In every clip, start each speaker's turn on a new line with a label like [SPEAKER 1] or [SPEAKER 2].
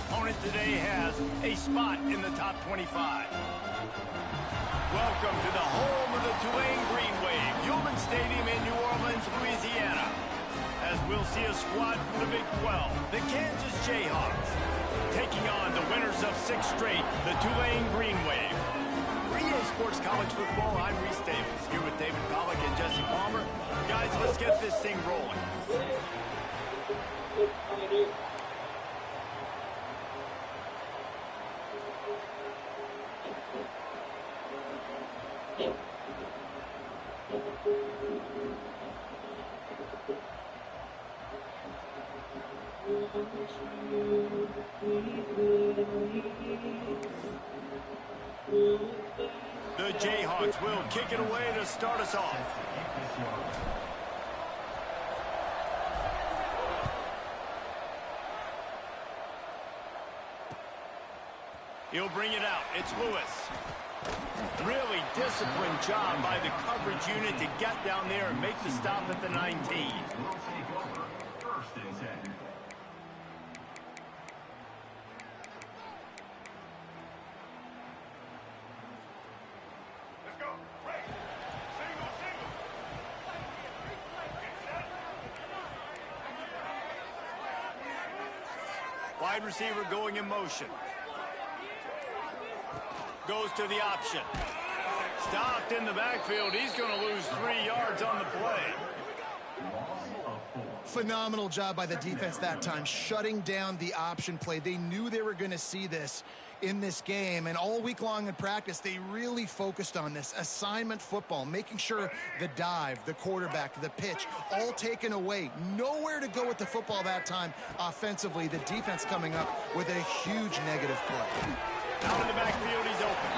[SPEAKER 1] opponent today has a spot in the top 25. Welcome to the home of the Tulane Green Wave, Human Stadium in New Orleans, Louisiana. As we'll see a squad from the Big 12, the Kansas Jayhawks, taking on the winners of 6 straight, the Tulane Green Wave. For EA Sports College Football, I'm Reese Davis, here with David Pollack and Jesse Palmer. Guys, let's get this thing rolling. The Jayhawks will kick it away to start us off. He'll bring it out. It's Lewis. Really disciplined job by the coverage unit to get down there and make the stop at the 19. Wide receiver going in motion. Goes to the option. Stopped in the backfield. He's going to lose 3 yards on the play.
[SPEAKER 2] Phenomenal job by the defense that time, shutting down the option play. They knew they were going to see this in this game, and all week long in practice, they really focused on this assignment football, making sure the dive, the quarterback, the pitch, all taken away. Nowhere to go with the football that time offensively. The defense coming up with a huge negative play.
[SPEAKER 1] Out in the backfield, he's open.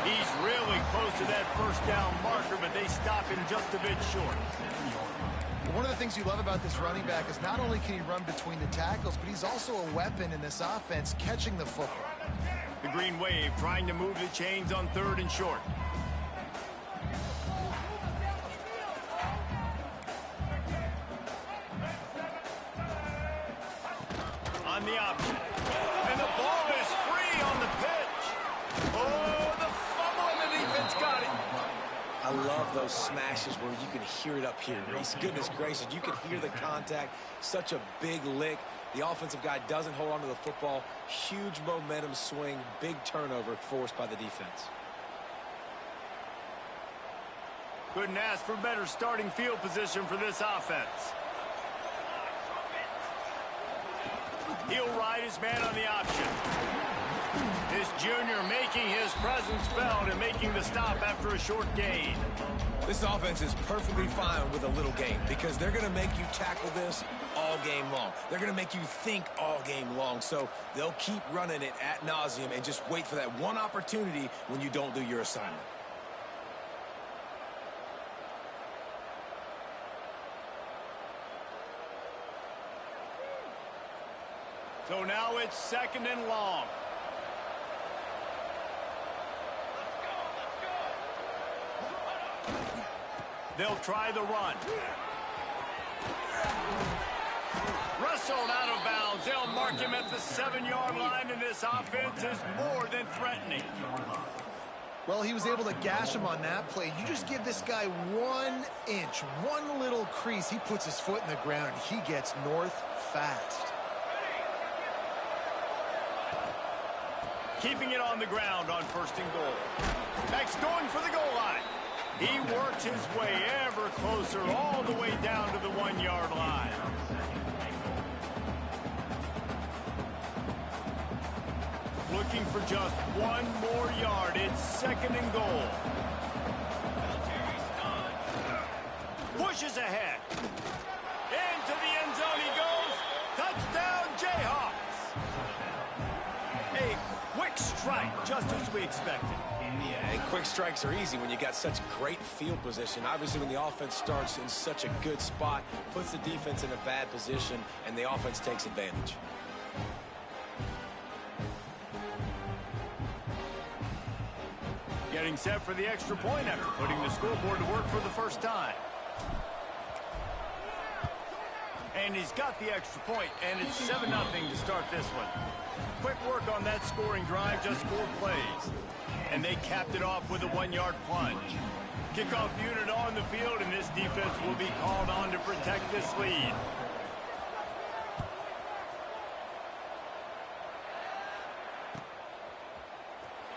[SPEAKER 1] He's really close to that first down marker, but they stop him just a bit short.
[SPEAKER 2] One of the things you love about this running back is not only can he run between the tackles, but he's also a weapon in this offense, catching the football.
[SPEAKER 1] The Green Wave trying to move the chains on 3rd and short. On the option. And the ball is free on the pitch. Oh, the fumble, and the defense got it.
[SPEAKER 3] I love those smashes where you can hear it up here, Reese. Goodness gracious, you can hear the contact. Such a big lick. The offensive guy doesn't hold on to the football. Huge momentum swing, big turnover forced by the defense.
[SPEAKER 1] Couldn't ask for better starting field position for this offense. He'll ride his man on the option. This junior making his presence felt and making the stop after a short gain.
[SPEAKER 3] This offense is perfectly fine with a little gain because they're going to make you tackle this all game long. They're going to make you think all game long. So they'll keep running it ad nauseum and just wait for that one opportunity when you don't do your assignment.
[SPEAKER 1] So now it's 2nd and long. They'll try the run. Wrestled out of bounds. They'll mark him at the 7-yard line, and this offense is more than threatening.
[SPEAKER 2] Well, he was able to gash him on that play. You just give this guy 1 inch, one little crease. He puts his foot in the ground, and he gets north fast.
[SPEAKER 1] Keeping it on the ground on 1st and goal. Max going for the goal line. He works his way ever closer all the way down to the 1-yard line. Looking for just 1 more yard. It's 2nd and goal. Pushes ahead. Into the end zone he goes. Touchdown, Jayhawks. A quick strike, just as we expected.
[SPEAKER 3] Yeah, and quick strikes are easy when you got such great field position. Obviously, when the offense starts in such a good spot, puts the defense in a bad position, and the offense takes advantage.
[SPEAKER 1] Getting set for the extra point after putting the scoreboard to work for the first time. And he's got the extra point, and it's 7-0 to start this one. Quick work on that scoring drive, just 4 plays. And they capped it off with a 1-yard plunge. Kickoff unit on the field, and this defense will be called on to protect this lead.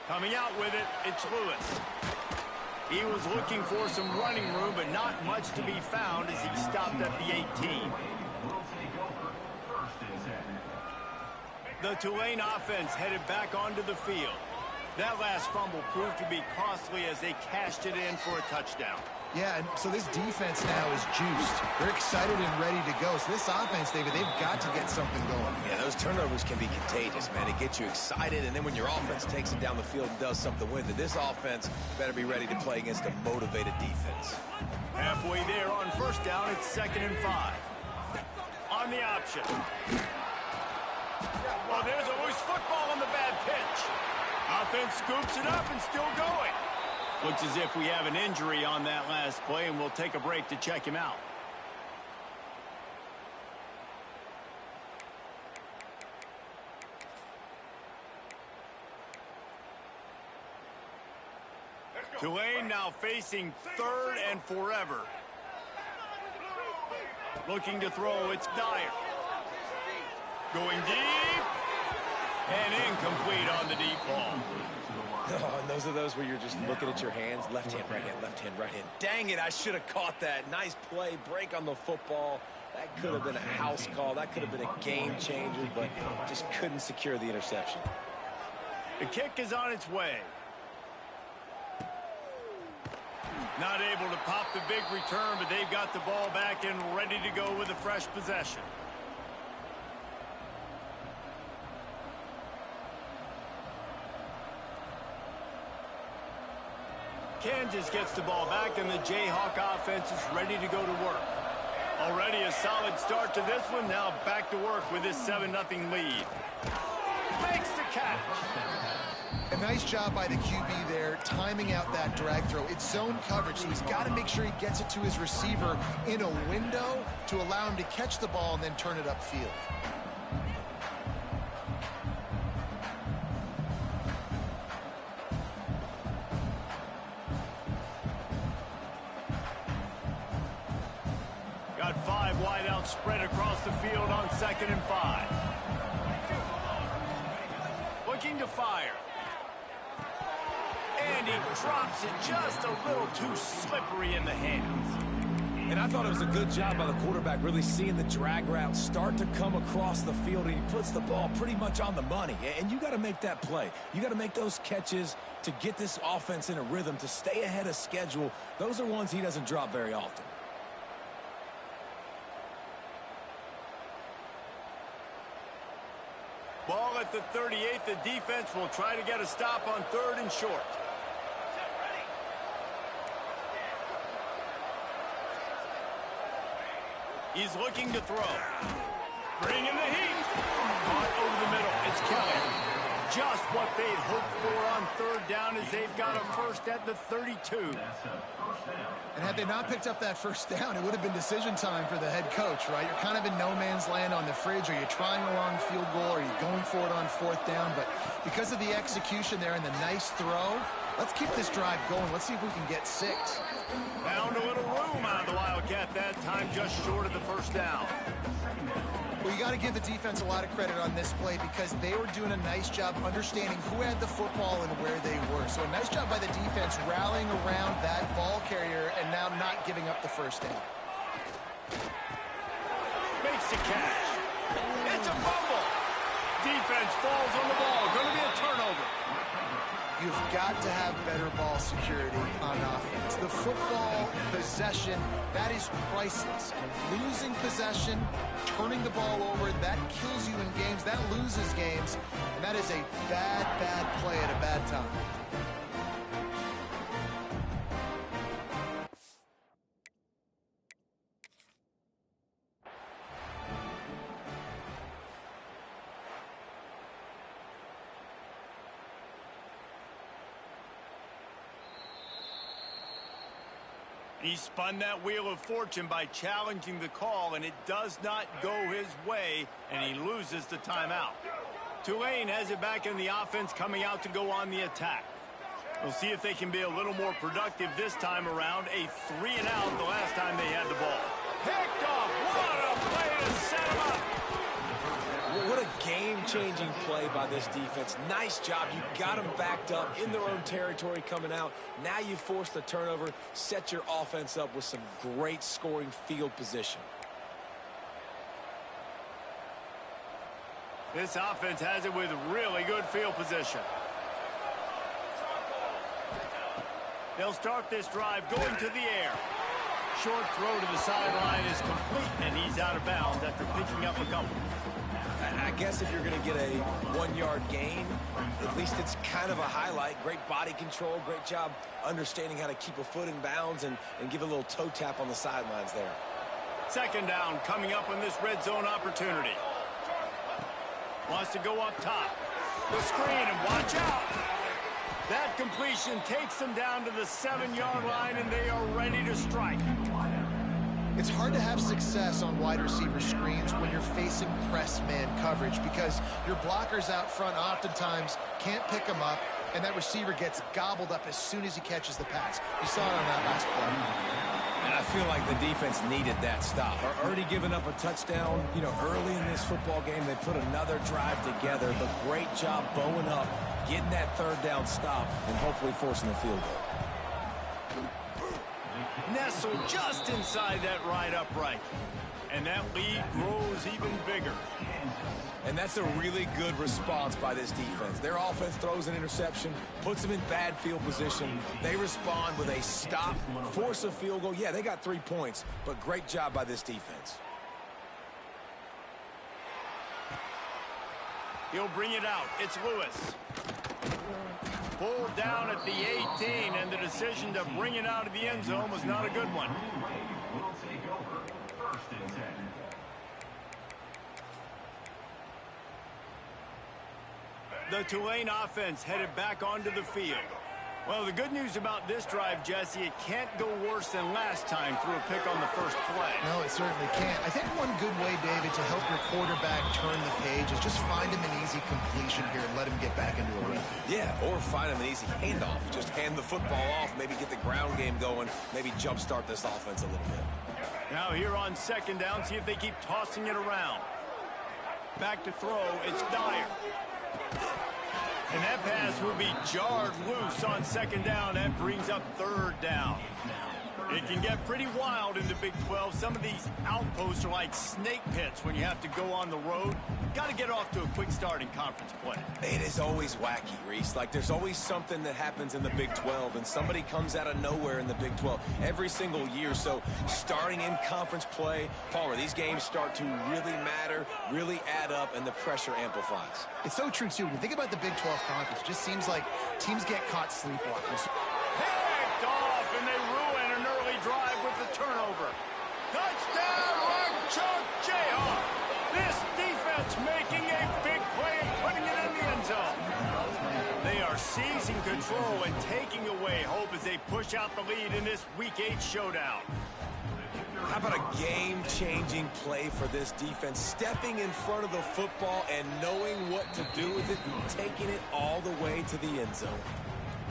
[SPEAKER 1] Coming out with it, it's Lewis. He was looking for some running room, but not much to be found as he stopped at the 18. The Tulane offense headed back onto the field. That last fumble proved to be costly as they cashed it in for a touchdown.
[SPEAKER 2] Yeah, and so this defense now is juiced. They're excited and ready to go. So this offense, David, they've got to get something going.
[SPEAKER 3] Yeah, those turnovers can be contagious, man. It gets you excited, and then when your offense takes it down the field and does something with it, this offense better be ready to play against a motivated defense.
[SPEAKER 1] Halfway there on first down, it's 2nd and 5. On the option. Well, there's a loose football on the bad pitch. Offense scoops it up and still going. Looks as if we have an injury on that last play, and we'll take a break to check him out. Tulane now facing 3rd and forever. Looking to throw, it's Dyer. Going deep. And incomplete on the deep ball.
[SPEAKER 3] Oh, and those are those where you're just looking at your hands. Left hand, right hand, left hand, right hand. Dang it, I should have caught that. Nice play, break on the football. That could have been a house call. That could have been a game changer, but just couldn't secure the interception.
[SPEAKER 1] The kick is on its way. Not able to pop the big return, but they've got the ball back and ready to go with a fresh possession. Kansas gets the ball back, and the Jayhawk offense is ready to go to work. Already a solid start to this one. Now back to work with this 7-0 lead. Makes the catch.
[SPEAKER 2] A nice job by the QB there, timing out that drag throw. It's zone coverage, so he's got to make sure he gets it to his receiver in a window to allow him to catch the ball and then turn it upfield.
[SPEAKER 1] Got 5 wide out spread across the field on 2nd and 5. Looking to fire. And he drops it just a little too slippery in the hands.
[SPEAKER 3] And I thought it was a good job by the quarterback, really seeing the drag route start to come across the field, and he puts the ball pretty much on the money. And you got to make that play. You got to make those catches to get this offense in a rhythm, to stay ahead of schedule. Those are ones he doesn't drop very often.
[SPEAKER 1] Ball at the 38. The defense will try to get a stop on 3rd and short. He's looking to throw. Bring in the heat. Caught over the middle. It's Kelly. Just what they'd hoped for on 3rd down as they've got a first at the 32.
[SPEAKER 2] And had they not picked up that first down, it would have been decision time for the head coach, right? You're kind of in no man's land on the fridge. Are you trying a long field goal? Are you going for it on 4th down? But because of the execution there and the nice throw, let's keep this drive going. Let's see if we can get 6.
[SPEAKER 1] Found a little room out of the Wildcat that time, just short of the first down.
[SPEAKER 2] Well, you got to give the defense a lot of credit on this play because they were doing a nice job understanding who had the football and where they were. So a nice job by the defense rallying around that ball carrier and now not giving up the first down.
[SPEAKER 1] Makes the catch. It's a fumble. Defense falls on the ball. Going to be a turnover.
[SPEAKER 2] You've got to have better ball security on offense. The football possession, that is priceless. Losing possession, turning the ball over, that kills you in games. That loses games. And that is a bad, bad play at a bad time.
[SPEAKER 1] He spun that wheel of fortune by challenging the call, and it does not go his way, and he loses the timeout. Tulane has it back in the offense, coming out to go on the attack. We'll see if they can be a little more productive this time around. A 3-and-out the last time they had the ball. Picked off. What a play to set him up.
[SPEAKER 3] What a game-changing play by this defense. Nice job. You got them backed up in their own territory coming out. Now you force the turnover, set your offense up with some great scoring field position.
[SPEAKER 1] This offense has it with really good field position. They'll start this drive going to the air. Short throw to the sideline is complete, and he's out of bounds after picking up a couple.
[SPEAKER 3] I guess if you're going to get a 1-yard gain, at least it's kind of a highlight. Great body control, great job understanding how to keep a foot in bounds and give a little toe tap on the sidelines there.
[SPEAKER 1] Second down coming up on this red zone opportunity. Wants to go up top. The screen, and watch out. That completion takes them down to the 7-yard line, and they are ready to strike.
[SPEAKER 2] It's hard to have success on wide receiver screens when you're facing press man coverage because your blockers out front oftentimes can't pick them up, and that receiver gets gobbled up as soon as he catches the pass. You saw it on that last play.
[SPEAKER 3] And I feel like the defense needed that stop. Already giving up a touchdown, early in this football game. They put another drive together, but great job bowing up, getting that third down stop, and hopefully forcing the field goal.
[SPEAKER 1] Nestled just inside that right upright. And that lead grows even bigger.
[SPEAKER 3] And that's a really good response by this defense. Their offense throws an interception, puts them in bad field position. They respond with a stop, force a field goal. Yeah, they got 3 points, but great job by this defense.
[SPEAKER 1] He'll bring it out. It's Lewis. Pulled down at the 18, and the decision to bring it out of the end zone was not a good one. The Tulane offense headed back onto the field. Well, the good news about this drive, Jesse, it can't go worse than last time through a pick on the first play.
[SPEAKER 2] No, it certainly can't. I think one good way, David, to help your quarterback turn the page is just find him an easy completion here and let him get back into a rhythm.
[SPEAKER 3] Yeah, or find him an easy handoff. Just hand the football off, maybe get the ground game going, maybe jumpstart this offense a little bit.
[SPEAKER 1] Now here on second down, see if they keep tossing it around. Back to throw, it's Dyer. And that pass will be jarred loose on second down. That brings up third down. It can get pretty wild in the Big 12. Some of these outposts are like snake pits when you have to go on the road. Got to get off to a quick start in conference play.
[SPEAKER 3] It is always wacky, Reese. Like, there's always something that happens in the Big 12, and somebody comes out of nowhere in the Big 12 every single year. So starting in conference play, Palmer, these games start to really matter, really add up, and the pressure amplifies.
[SPEAKER 2] It's so true, too. When you think about the Big 12 conference, it just seems like teams get caught sleepwalking.
[SPEAKER 1] Picked off, and they ruin an early drive with the turnover. Touchdown, Rock Jayhawk. This defense making a big play and putting it in the end zone. They are seizing control and taking away hope as they push out the lead in this Week 8 showdown.
[SPEAKER 3] How about a game-changing play for this defense? Stepping in front of the football and knowing what to do with it and taking it all the way to the end zone.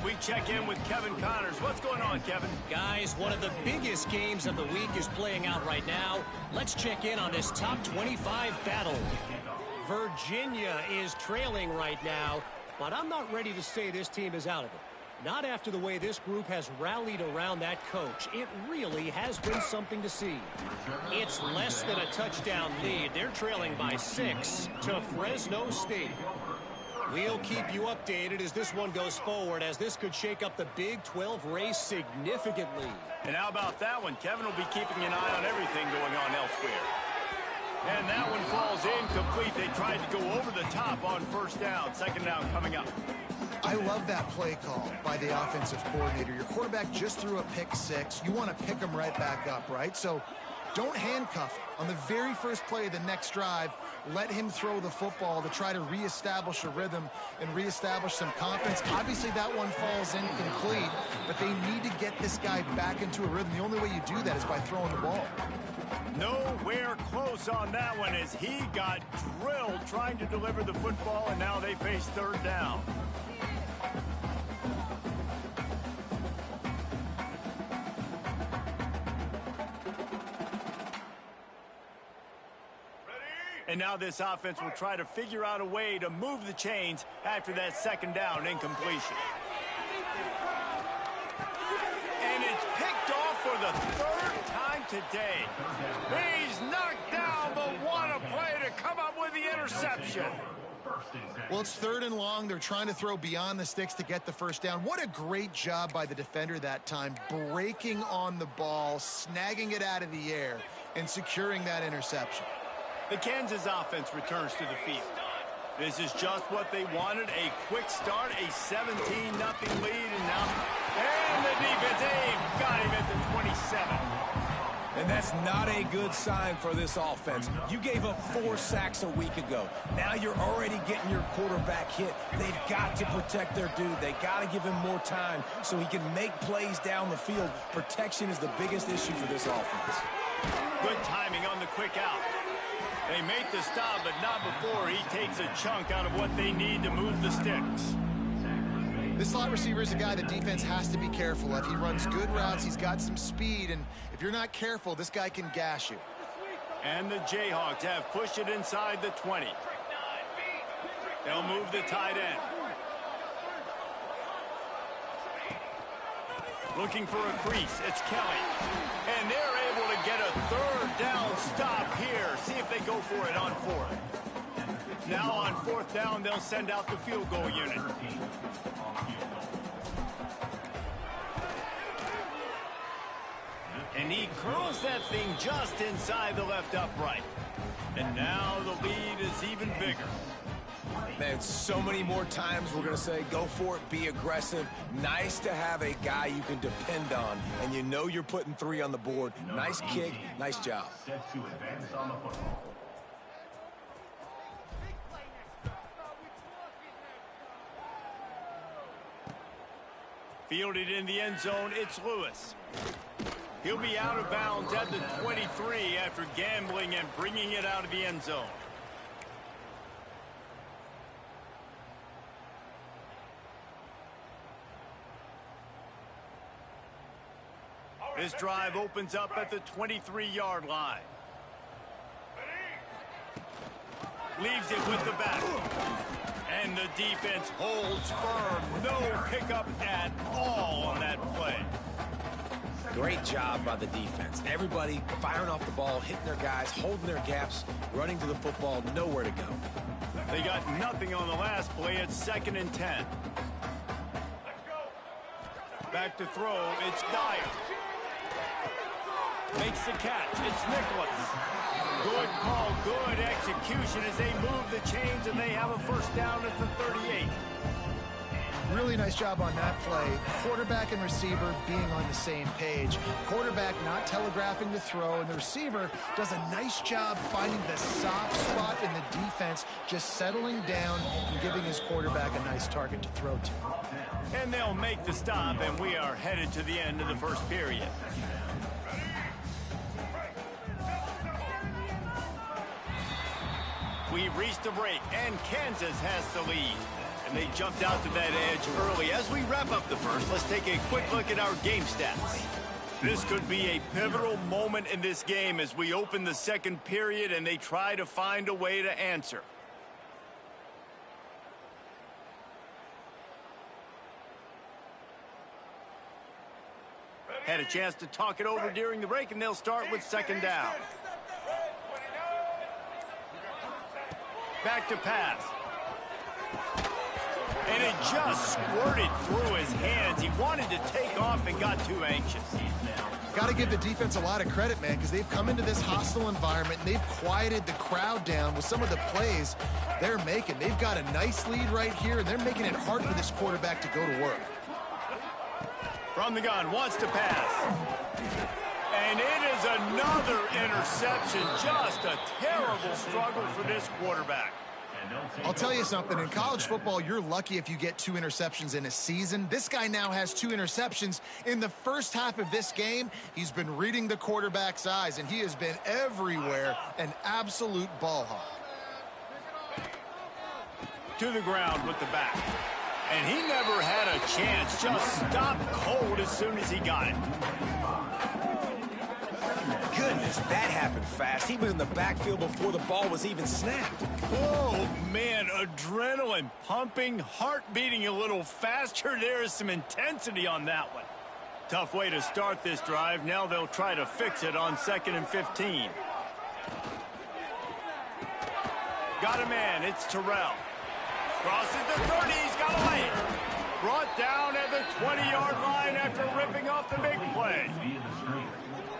[SPEAKER 1] We check in with Kevin Connors. What's going on, Kevin?
[SPEAKER 4] Guys, one of the biggest games of the week is playing out right now. Let's check in on this top 25 battle. Virginia is trailing right now, but I'm not ready to say this team is out of it. Not after the way this group has rallied around that coach. It really has been something to see. It's less than a touchdown lead. They're trailing by 6 to Fresno State. We'll keep you updated as this one goes forward, as this could shake up the Big 12 race significantly.
[SPEAKER 1] And how about that one? Kevin will be keeping an eye on everything going on elsewhere. And that one falls incomplete. They tried to go over the top on first down. Second down coming up.
[SPEAKER 2] I love that play call by the offensive coordinator. Your quarterback just threw a pick 6. You want to pick him right back up, right? So Don't handcuff him. On the very first play of the next drive, let him throw the football to try to reestablish a rhythm and reestablish some confidence. Obviously, that one falls incomplete, but they need to get this guy back into a rhythm. The only way you do that is by throwing the ball.
[SPEAKER 1] Nowhere close on that one as he got drilled trying to deliver the football, and now they face third down. And now this offense will try to figure out a way to move the chains after that second down incompletion. And it's picked off for the third time today. He's knocked down, but what a play to come up with the interception.
[SPEAKER 2] Well, it's 3rd and long. They're trying to throw beyond the sticks to get the first down. What a great job by the defender that time, breaking on the ball, snagging it out of the air, and securing that interception.
[SPEAKER 1] The Kansas offense returns to the field. This is just what they wanted, a quick start, a 17-0 lead, and the defense, they've got him at the 27.
[SPEAKER 3] And that's not a good sign for this offense. You gave up 4 sacks a week ago. Now you're already getting your quarterback hit. They've got to protect their dude. They got to give him more time so he can make plays down the field. Protection is the biggest issue for this offense.
[SPEAKER 1] Good timing on the quick out. They make the stop, but not before he takes a chunk out of what they need to move the sticks.
[SPEAKER 2] This slot receiver is a guy the defense has to be careful of. He runs good routes. He's got some speed, and if you're not careful, this guy can gash you.
[SPEAKER 1] And the Jayhawks have pushed it inside the 20. They'll move the tight end. Looking for a crease. It's Kelly. And they're able to get a third down stop here. See if they go for it on 4th. Now on 4th down, they'll send out the field goal unit. And he curls that thing just inside the left upright. And now the lead is even bigger.
[SPEAKER 3] Man, so many more times we're going to say, go for it, be aggressive. Nice to have a guy you can depend on, and you know you're putting 3 on the board. Nice kick, nice job.
[SPEAKER 5] Set to advance on the football.
[SPEAKER 1] Fielded in the end zone, it's Lewis. He'll be out of bounds at the 23 after gambling and bringing it out of the end zone. This drive opens up at the 23-yard line. Leaves it with the back. And the defense holds firm. No pickup at all on that play.
[SPEAKER 3] Great job by the defense. Everybody firing off the ball, hitting their guys, holding their gaps, running to the football, nowhere to go.
[SPEAKER 1] They got nothing on the last play. It's 2nd and 10. Back to throw. It's Dyer. Makes the catch. It's Nicholas. Good call, good execution as they move the chains, and they have a first down at the 38.
[SPEAKER 2] Really nice job on that play. Quarterback and receiver being on the same page. Quarterback not telegraphing the throw, and the receiver does a nice job finding the soft spot in the defense, just settling down and giving his quarterback a nice target to throw to.
[SPEAKER 1] And they'll make the stop, and we are headed to the end of the first period. We've reached a break, and Kansas has the lead. And they jumped out to that edge early. As we wrap up the first, let's take a quick look at our game stats. This could be a pivotal moment in this game as we open the second period and they try to find a way to answer. Had a chance to talk it over during the break, and they'll start with 2nd down. Back to pass. And it just squirted through his hands. He wanted to take off and got too anxious.
[SPEAKER 2] Got to give the defense a lot of credit, man, because they've come into this hostile environment and they've quieted the crowd down with some of the plays they're making. They've got a nice lead right here, and they're making it hard for this quarterback to go to work.
[SPEAKER 1] From the gun, wants to pass. And it is another interception. Just a terrible struggle for this quarterback.
[SPEAKER 2] I'll tell you something, in college football, you're lucky if you get 2 interceptions in a season. This guy now has 2 interceptions. In the first half of this game, he's been reading the quarterback's eyes, and he has been everywhere, an absolute ball hawk.
[SPEAKER 1] To the ground with the back. And he never had a chance, just stopped cold as soon as he got it.
[SPEAKER 3] Goodness, that happened fast. He was in the backfield before the ball was even snapped.
[SPEAKER 1] Oh, man, adrenaline pumping, heart beating a little faster. There is some intensity on that one. Tough way to start this drive. Now they'll try to fix it on 2nd and 15. Got a man, it's Terrell. Crosses the 30, he's got a lane. Brought down at the 20-yard line after ripping off the big play.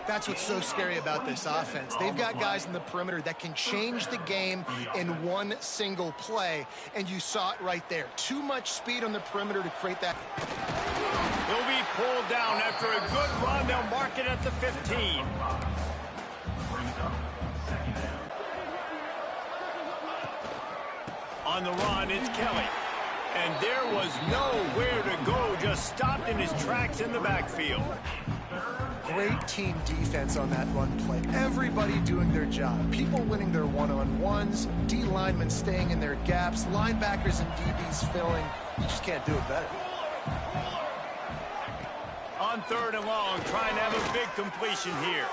[SPEAKER 2] That's what's so scary about this offense. They've got guys in the perimeter that can change the game in one single play, and you saw it right there. Too much speed on the perimeter to create that.
[SPEAKER 1] He'll be pulled down after a good run. They'll mark it at the 15. On the run, it's Kelly. And there was nowhere to go, just stopped in his tracks in the backfield.
[SPEAKER 2] Great team defense on that run play. Everybody doing their job. People winning their one-on-ones, D linemen staying in their gaps, linebackers and DBs filling. You just can't do it better.
[SPEAKER 1] On 3rd and long, trying to have a big completion here.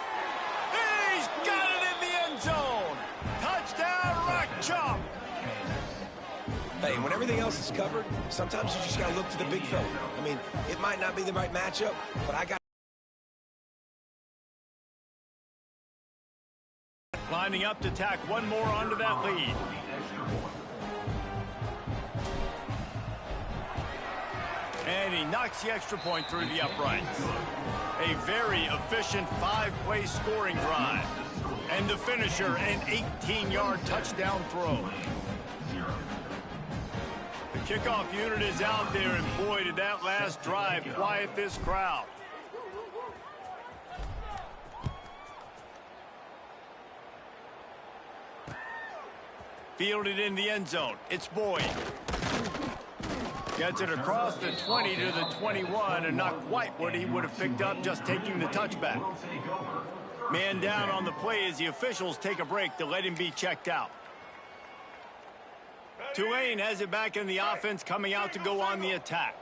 [SPEAKER 1] He's got it in the end zone. Touchdown, Rock Chalk.
[SPEAKER 3] Hey, when everything else is covered, sometimes you just got to look to the big fella. I mean, it might not be the right matchup, but I got.
[SPEAKER 1] Lining up to tack one more onto that lead. And he knocks the extra point through the uprights. A very efficient 5-play scoring drive. And the finisher, an 18-yard touchdown throw. The kickoff unit is out there, and boy, did that last drive quiet this crowd. Fielded in the end zone. It's Boyd. Gets it across the 20 to the 21, and not quite what he would have picked up just taking the touchback. Man down on the play as the officials take a break to let him be checked out. Tulane has it back in the offense, coming out to go on the attack.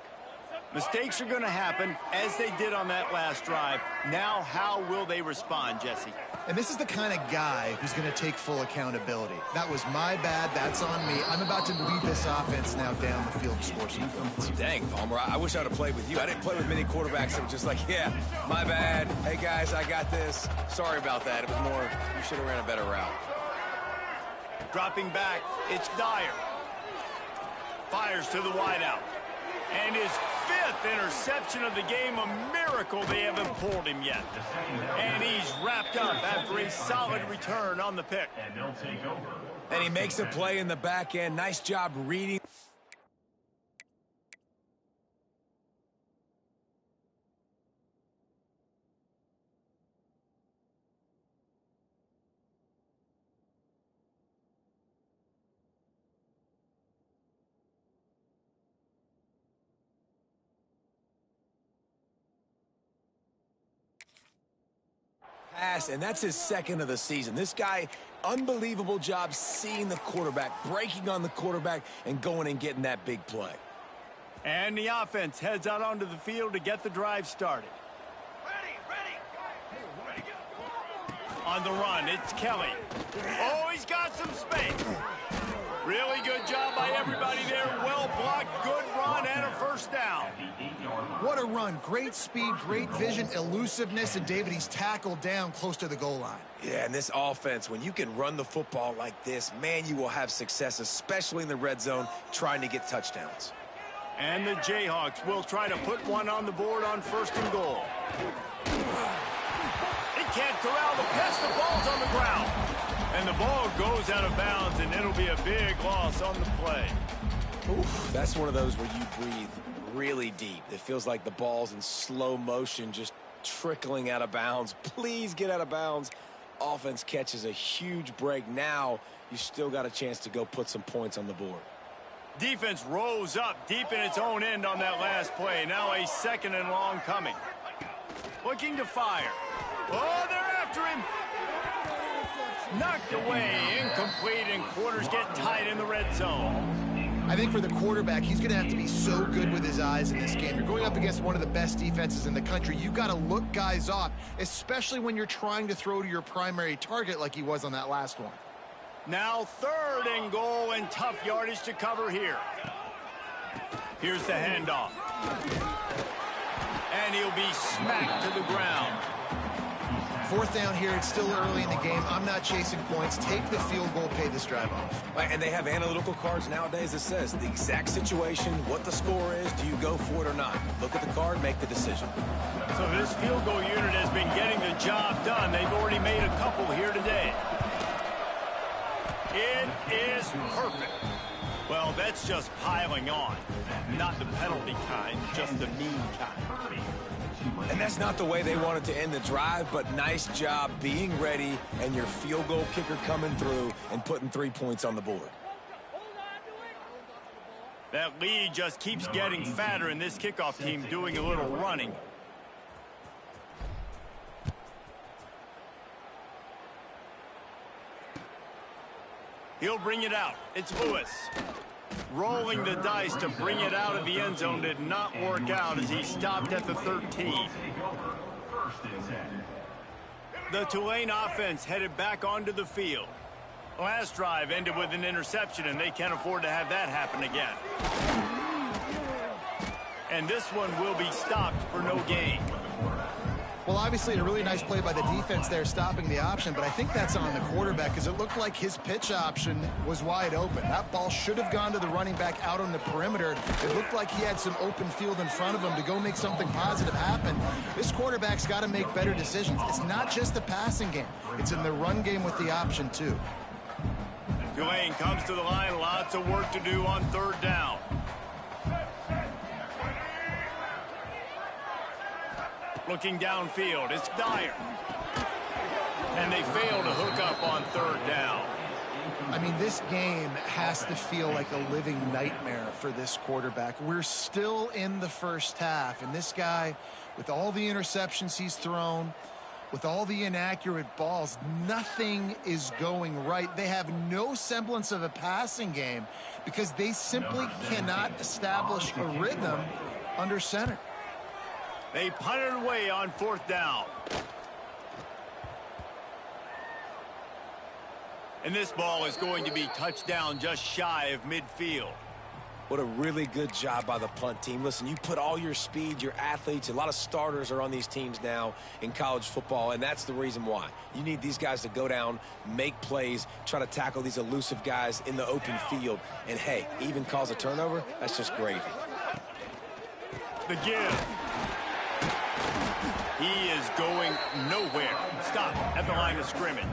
[SPEAKER 1] Mistakes are going to happen, as they did on that last drive. Now, how will they respond, Jesse?
[SPEAKER 2] And this is the kind of guy who's going to take full accountability. That was my bad. That's on me. I'm about to lead this offense now down the field to score some points.
[SPEAKER 3] Dang, Palmer, I wish I'd have played with you. I didn't play with many quarterbacks that were just like, yeah, my bad. Hey, guys, I got this. Sorry about that. It was more, you should have ran a better route.
[SPEAKER 1] Dropping back, it's Dyer. Fires to the wideout. And his 5th interception of the game, a miracle they haven't pulled him yet. And he's wrapped up after a solid return on the pick.
[SPEAKER 3] And he makes a play in the back end. Nice job reading. And that's his 2nd of the season. This guy, unbelievable job seeing the quarterback, breaking on the quarterback, and going and getting that big play.
[SPEAKER 1] And the offense heads out onto the field to get the drive started. On the run, it's Kelly. Oh, he's got some space. Really good job by everybody there. Well blocked, good run, and a first down.
[SPEAKER 2] What a run. Great speed, great vision, elusiveness, and David, he's tackled down close to the goal line.
[SPEAKER 3] Yeah, and this offense, when you can run the football like this, man, you will have success, especially in the red zone, trying to get touchdowns.
[SPEAKER 1] And the Jayhawks will try to put one on the board on 1st and goal. He can't corral the pass. The ball's on the ground. And the ball goes out of bounds, and it'll be a big loss on the play.
[SPEAKER 3] Oof, that's one of those where you breathe really deep. It feels like the ball's in slow motion, just trickling out of bounds. Please get out of bounds. Offense catches a huge break. Now you still got a chance to go put some points on the board.
[SPEAKER 1] Defense rose up deep in its own end on that last play. Now a 2nd and long coming. Looking to fire. Oh, they're after him. Knocked away, incomplete, and quarters get tight in the red zone.
[SPEAKER 2] I think for the quarterback, he's going to have to be so good with his eyes in this game. You're going up against one of the best defenses in the country. You got to look guys off, especially when you're trying to throw to your primary target like he was on that last one.
[SPEAKER 1] Now 3rd and goal and tough yardage to cover here. Here's the handoff. And he'll be smacked to the ground.
[SPEAKER 2] 4th down here. It's still early in the game. I'm not chasing points. Take the field goal, pay this drive off.
[SPEAKER 3] And they have analytical cards nowadays that says the exact situation, what the score is, do you go for it or not? Look at the card, make the decision.
[SPEAKER 1] So this field goal unit has been getting the job done. They've already made a couple here today. It is perfect. Well, that's just piling on. Not the penalty kind, just the mean kind.
[SPEAKER 3] And that's not the way they wanted to end the drive, but nice job being ready and your field goal kicker coming through and putting 3 points on the board.
[SPEAKER 1] That lead just keeps getting fatter, and this kickoff team doing a little running. He'll bring it out. It's Lewis. Rolling the dice to bring it out of the end zone did not work out as he stopped at the 13. The Tulane offense headed back onto the field. Last drive ended with an interception, and they can't afford to have that happen again. And this one will be stopped for no gain.
[SPEAKER 2] Well, obviously a really nice play by the defense there stopping the option, but I think that's on the quarterback because it looked like his pitch option was wide open. That ball should have gone to the running back out on the perimeter. It looked like he had some open field in front of him to go make something positive happen. This quarterback's got to make better decisions. It's not just the passing game. It's in the run game with the option, too.
[SPEAKER 1] Tulane comes to the line. Lots of work to do on 3rd down. Looking downfield, it's Dyer. And they fail to hook up on 3rd down.
[SPEAKER 2] I mean, this game has to feel like a living nightmare for this quarterback. We're still in the first half, and this guy, with all the interceptions he's thrown, with all the inaccurate balls, nothing is going right. They have no semblance of a passing game because they simply cannot establish a rhythm under center.
[SPEAKER 1] They punted away on 4th down. And this ball is going to be touched down just shy of midfield.
[SPEAKER 3] What a really good job by the punt team. Listen, you put all your speed, your athletes, a lot of starters are on these teams now in college football, and that's the reason why. You need these guys to go down, make plays, try to tackle these elusive guys in the open field, and hey, even cause a turnover, that's just gravy.
[SPEAKER 1] The give. He is going nowhere. Stop at the line of scrimmage.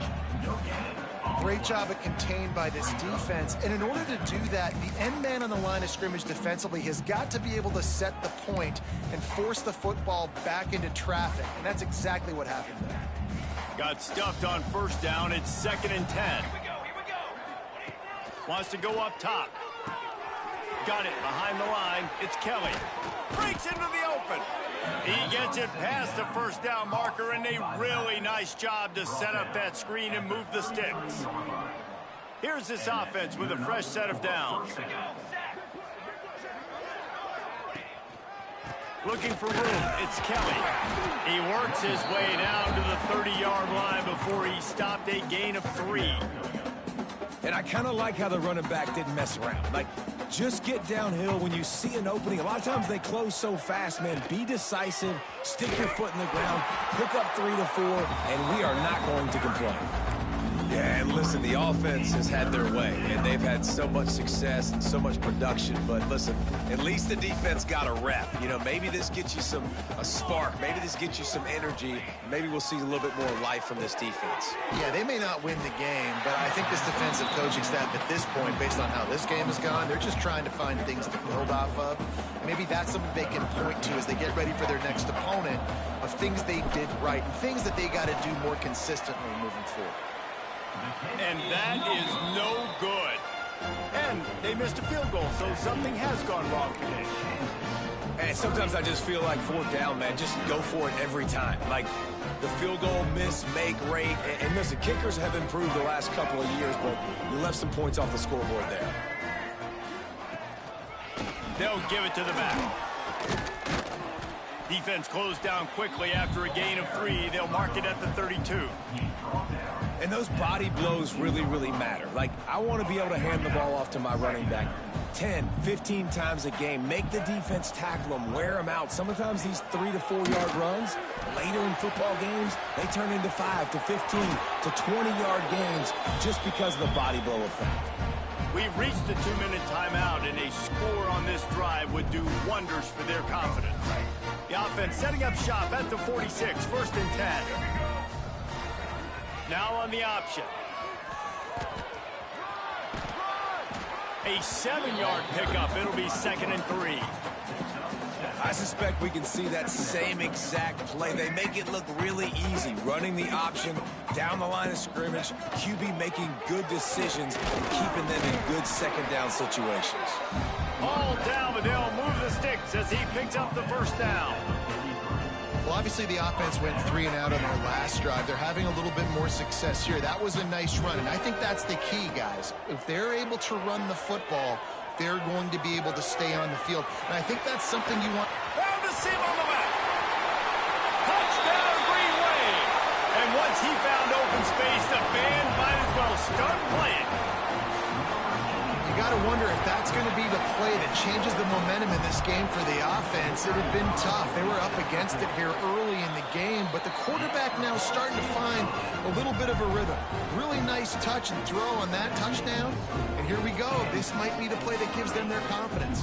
[SPEAKER 2] Great job at contained by this defense. And in order to do that, the end man on the line of scrimmage defensively has got to be able to set the point and force the football back into traffic. And that's exactly what happened there.
[SPEAKER 1] Got stuffed on 1st down. It's 2nd and 10. Wants to go up top. Got it behind the line. It's Kelly. Breaks into the open. He gets it past the 1st down marker, and a really nice job to set up that screen and move the sticks. Here's this offense with a fresh set of downs. Looking for room, it's Kelly. He works his way down to the 30-yard line before he stopped a gain of 3.
[SPEAKER 3] And I kind of like how the running back didn't mess around. Like, just get downhill when you see an opening. A lot of times they close so fast, man. Be decisive, stick your foot in the ground, pick up 3 to 4, and we are not going to complain. Yeah, and listen, the offense has had their way, and they've had so much success and so much production. But listen, at least the defense got a rep. You know, maybe this gets you a spark. Maybe this gets you some energy. Maybe we'll see a little bit more life from this defense.
[SPEAKER 2] Yeah, they may not win the game, but I think this defensive coaching staff at this point, based on how this game has gone, they're just trying to find things to build off of. Maybe that's something they can point to as they get ready for their next opponent, of things they did right and things that they got to do more consistently moving forward.
[SPEAKER 1] And that is no good. And they missed a field goal, so something has gone wrong today.
[SPEAKER 3] And sometimes I just feel like fourth down, man, just go for it every time. Like the field goal miss, make rate. And listen, kickers have improved the last couple of years, but you left some points off the scoreboard there.
[SPEAKER 1] They'll give it to the back. Defense closed down quickly after a gain of 3. They'll mark it at the 32.
[SPEAKER 3] And those body blows really, really matter. Like, I want to be able to hand the ball off to my running back 10, 15 times a game. Make the defense tackle them, wear them out. Sometimes these 3 to 4 yard runs, later in football games, they turn into 5 to 15 to 20-yard gains just because of the body blow effect.
[SPEAKER 1] We've reached the 2-minute timeout, and a score on this drive would do wonders for their confidence. The offense setting up shop at the 46, 1st and 10. Now on the option. A 7-yard pickup. It'll be 2nd and 3.
[SPEAKER 3] I suspect we can see that same exact play. They make it look really easy, running the option down the line of scrimmage, QB making good decisions and keeping them in good second down situations.
[SPEAKER 1] All down, but they'll move the sticks as he picks up the 1st down.
[SPEAKER 2] Well, obviously the offense went 3 and out on their last drive. They're having a little bit more success here. That was a nice run, and I think that's the key, guys. If they're able to run the football, they're going to be able to stay on the field. And I think that's something you want.
[SPEAKER 1] Found the seam on the back. Touchdown, Green Wave. And once he found open space, the band might as well start playing.
[SPEAKER 2] You got to wonder if that's going to be the play that changes the momentum in this game for the offense. It had been tough. They were up against it here early in the game, but the quarterback now starting to find a little bit of a rhythm. Really nice touch and throw on that touchdown. And here we go. This might be the play that gives them their confidence.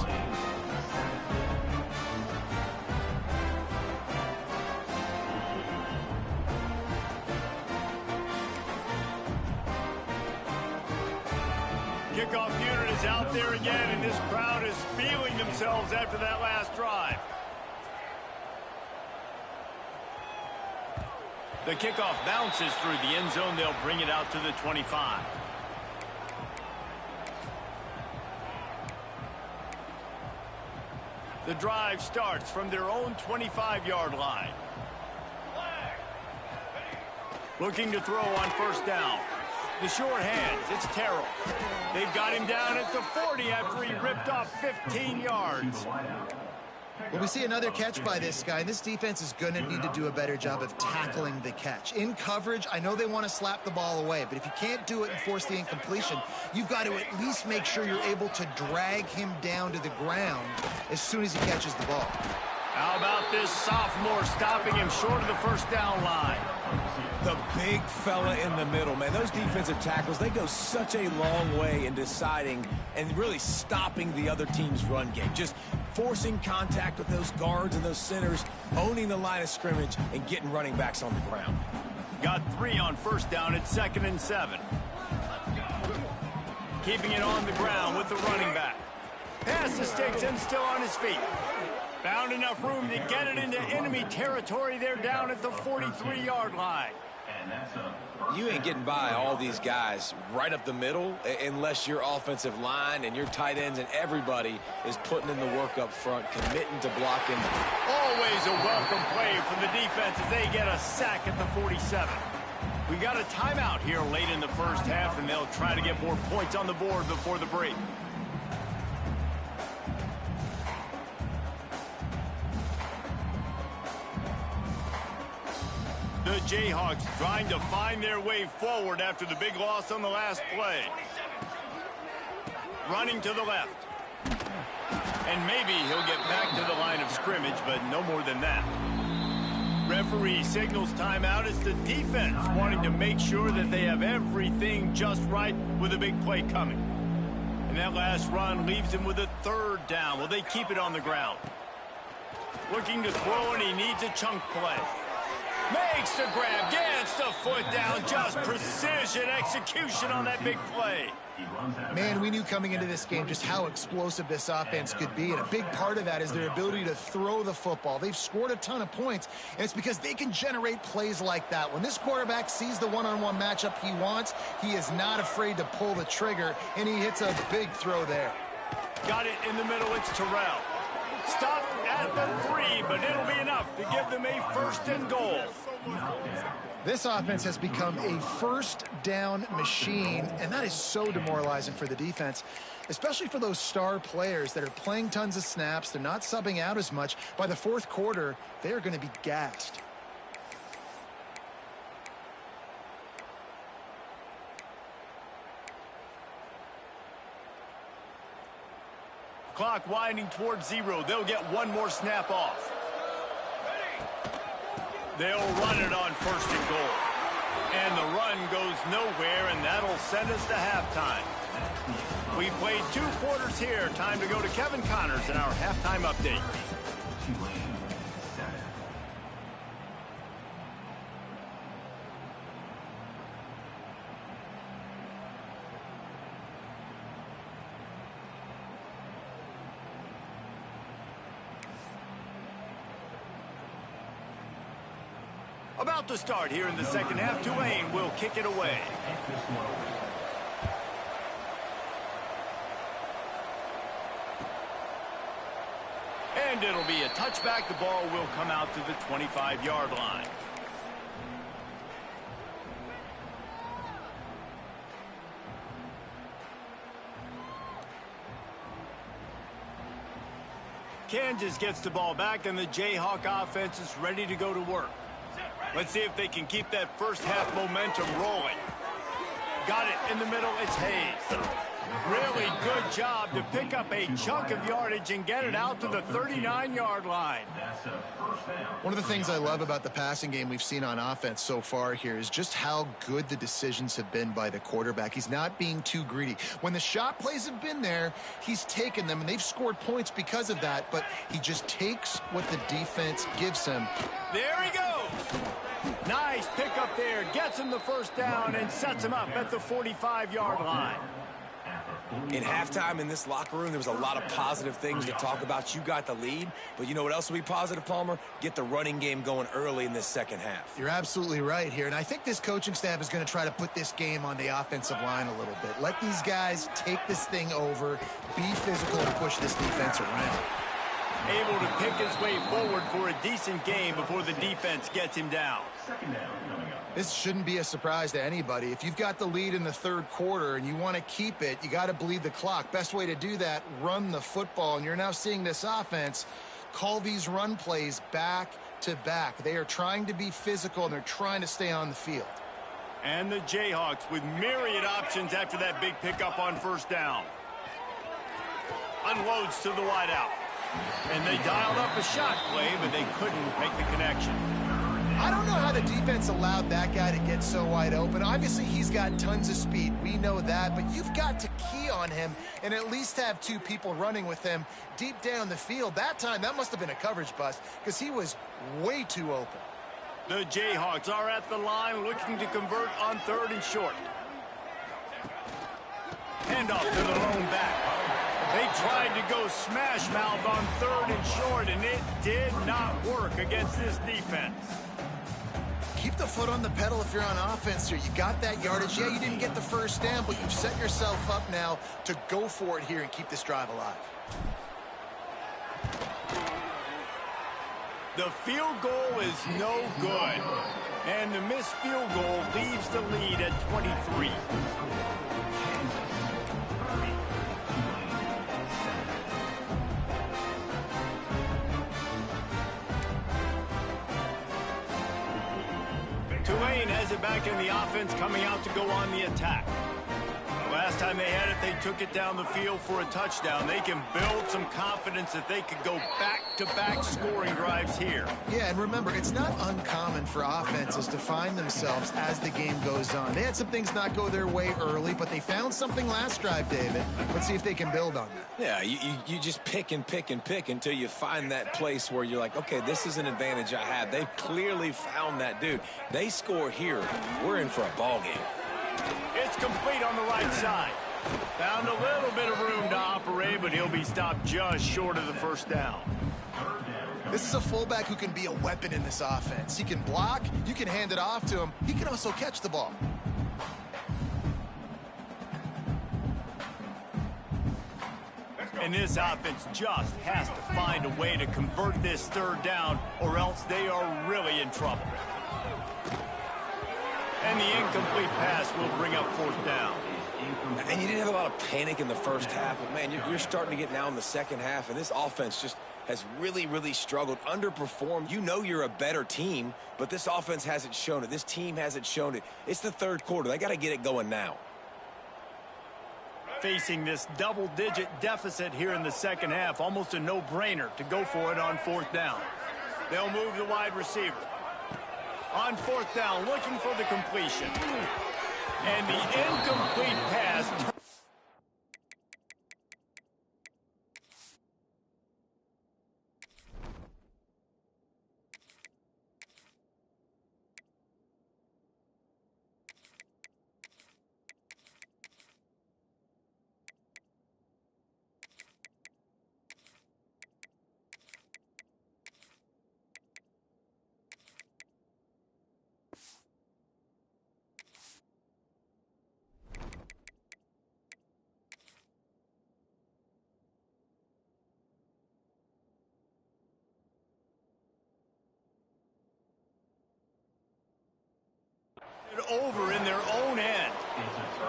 [SPEAKER 1] Kickoff unit is out there again, and this crowd is feeling themselves after that last drive. The kickoff bounces through the end zone. They'll bring it out to the 25. The drive starts from their own 25-yard line. Looking to throw on 1st down. The short hands, it's Terrell. They've got him down at the 40 after he ripped off 15 yards.
[SPEAKER 2] Well, we see another catch by this guy, and this defense is going to need to do a better job of tackling the catch. In coverage, I know they want to slap the ball away, but if you can't do it and force the incompletion, you've got to at least make sure you're able to drag him down to the ground as soon as he catches the ball.
[SPEAKER 1] How about this sophomore stopping him short of the 1st down line?
[SPEAKER 3] The big fella in the middle, man. Those defensive tackles, they go such a long way in deciding and really stopping the other team's run game. Just forcing contact with those guards and those centers, owning the line of scrimmage, and getting running backs on the ground.
[SPEAKER 1] Got 3 on 1st down at 2nd and 7. Keeping it on the ground with the running back. Pass the sticks and still on his feet. Found enough room to get it into enemy territory. They're down at the 43-yard line.
[SPEAKER 3] You ain't getting by all these guys right up the middle unless your offensive line and your tight ends and everybody is putting in the work up front, committing to blocking.
[SPEAKER 1] Always a welcome play from the defense as they get a sack at the 47. We got a timeout here late in the 1st half, and they'll try to get more points on the board before the break. The Jayhawks trying to find their way forward after the big loss on the last play. Running to the left. And maybe he'll get back to the line of scrimmage, but no more than that. Referee signals timeout. It's the defense wanting to make sure that they have everything just right with a big play coming. And that last run leaves him with a 3rd down. Will they keep it on the ground? Looking to throw, and he needs a chunk play. Makes the grab, gets the foot down. Just precision execution on that big play.
[SPEAKER 2] Man, we knew coming into this game just how explosive this offense could be, and a big part of that is their ability to throw the football. They've scored a ton of points, and it's because they can generate plays like that. When this quarterback sees the one-on-one matchup he wants, he is not afraid to pull the trigger, and he hits a big throw there.
[SPEAKER 1] Got it in the middle. It's Terrell. Stopped at the 3, but it'll be enough to give them a 1st and goal.
[SPEAKER 2] This offense has become a 1st down machine, and that is so demoralizing for the defense, especially for those star players that are playing tons of snaps. They're not subbing out as much. By the 4th quarter, they are going to be gassed.
[SPEAKER 1] Clock winding towards 0. They'll get one more snap off. They'll run it on 1st and goal. And the run goes nowhere, and that'll send us to halftime. We played 2 quarters here. Time to go to Kevin Connors in our halftime update. About to start here in the 2nd half. Tulane will kick it away. And it'll be a touchback. The ball will come out to the 25-yard line. Kansas gets the ball back, and the Jayhawk offense is ready to go to work. Let's see if they can keep that 1st half momentum rolling. Got it in the middle. It's Hayes. Really good job to pick up a chunk of yardage and get it out to the 39-yard line.
[SPEAKER 2] One of the things I love about the passing game we've seen on offense so far here is just how good the decisions have been by the quarterback. He's not being too greedy. When the shot plays have been there, he's taken them, and they've scored points because of that, but he just takes what the defense gives him.
[SPEAKER 1] There he goes. Nice pickup there. Gets him the 1st down and sets him up at the 45-yard line.
[SPEAKER 3] In halftime in this locker room, there was a lot of positive things to talk about. You got the lead, but you know what else will be positive, Palmer? Get the running game going early in this 2nd half.
[SPEAKER 2] You're absolutely right here, and I think this coaching staff is going to try to put this game on the offensive line a little bit. Let these guys take this thing over, be physical, and push this defense around.
[SPEAKER 1] Able to pick his way forward for a decent game before the defense gets him down.
[SPEAKER 2] This shouldn't be a surprise to anybody. If you've got the lead in the 3rd quarter and you want to keep it, you got to bleed the clock. Best way to do that, run the football. And you're now seeing this offense call these run plays back to back. They are trying to be physical, and they're trying to stay on the field.
[SPEAKER 1] And the Jayhawks with myriad options after that big pickup on 1st down. Unloads to the wideout. And they dialed up a shot play, but they couldn't make the connection.
[SPEAKER 2] I don't know how the defense allowed that guy to get so wide open. Obviously, he's got tons of speed. We know that, but you've got to key on him and at least have 2 people running with him deep down the field. That time, that must have been a coverage bust because he was way too open.
[SPEAKER 1] The Jayhawks are at the line looking to convert on 3rd and short. Handoff to the lone back. They tried to go smash mouth on 3rd and short, and it did not work against this defense.
[SPEAKER 2] Keep the foot on the pedal if you're on offense here. You got that yardage. Yeah, you didn't get the 1st down, but you've set yourself up now to go for it here and keep this drive alive.
[SPEAKER 1] The field goal is no good, and the missed field goal leaves the lead at 23. Tulane has it back in the offense, coming out to go on the attack. The last Last time they had it, they took it down the field for a touchdown. They can build some confidence that they could go back-to-back scoring drives here.
[SPEAKER 2] Yeah, and remember, it's not uncommon for offenses to find themselves as the game goes on. They had some things not go their way early, but they found something last drive, David. Let's see if they can build on that.
[SPEAKER 3] Yeah, you just pick and pick and pick until you find that place where you're like, okay, this is an advantage I have. They've clearly found that dude. They score here, we're in for a ball game.
[SPEAKER 1] It's complete on the right side. Found a little bit of room to operate, but he'll be stopped just short of the first down.
[SPEAKER 2] This is a fullback who can be a weapon in this offense. He can block, you can hand it off to him. He can also catch the ball.
[SPEAKER 1] And this offense just has to find a way to convert this third down, or else they are really in trouble. And the incomplete pass will bring up fourth down.
[SPEAKER 3] And you didn't have a lot of panic in the first half, but, man, you're starting to get now in the second half, and this offense just has really, really struggled, underperformed. You know you're a better team, but this offense hasn't shown it. This team hasn't shown it. It's the third quarter. They got to get it going now.
[SPEAKER 1] Facing this double-digit deficit here in the second half, almost a no-brainer to go for it on fourth down. They'll move the wide receiver. On fourth down, looking for the completion. And the incomplete pass. Over in their own end.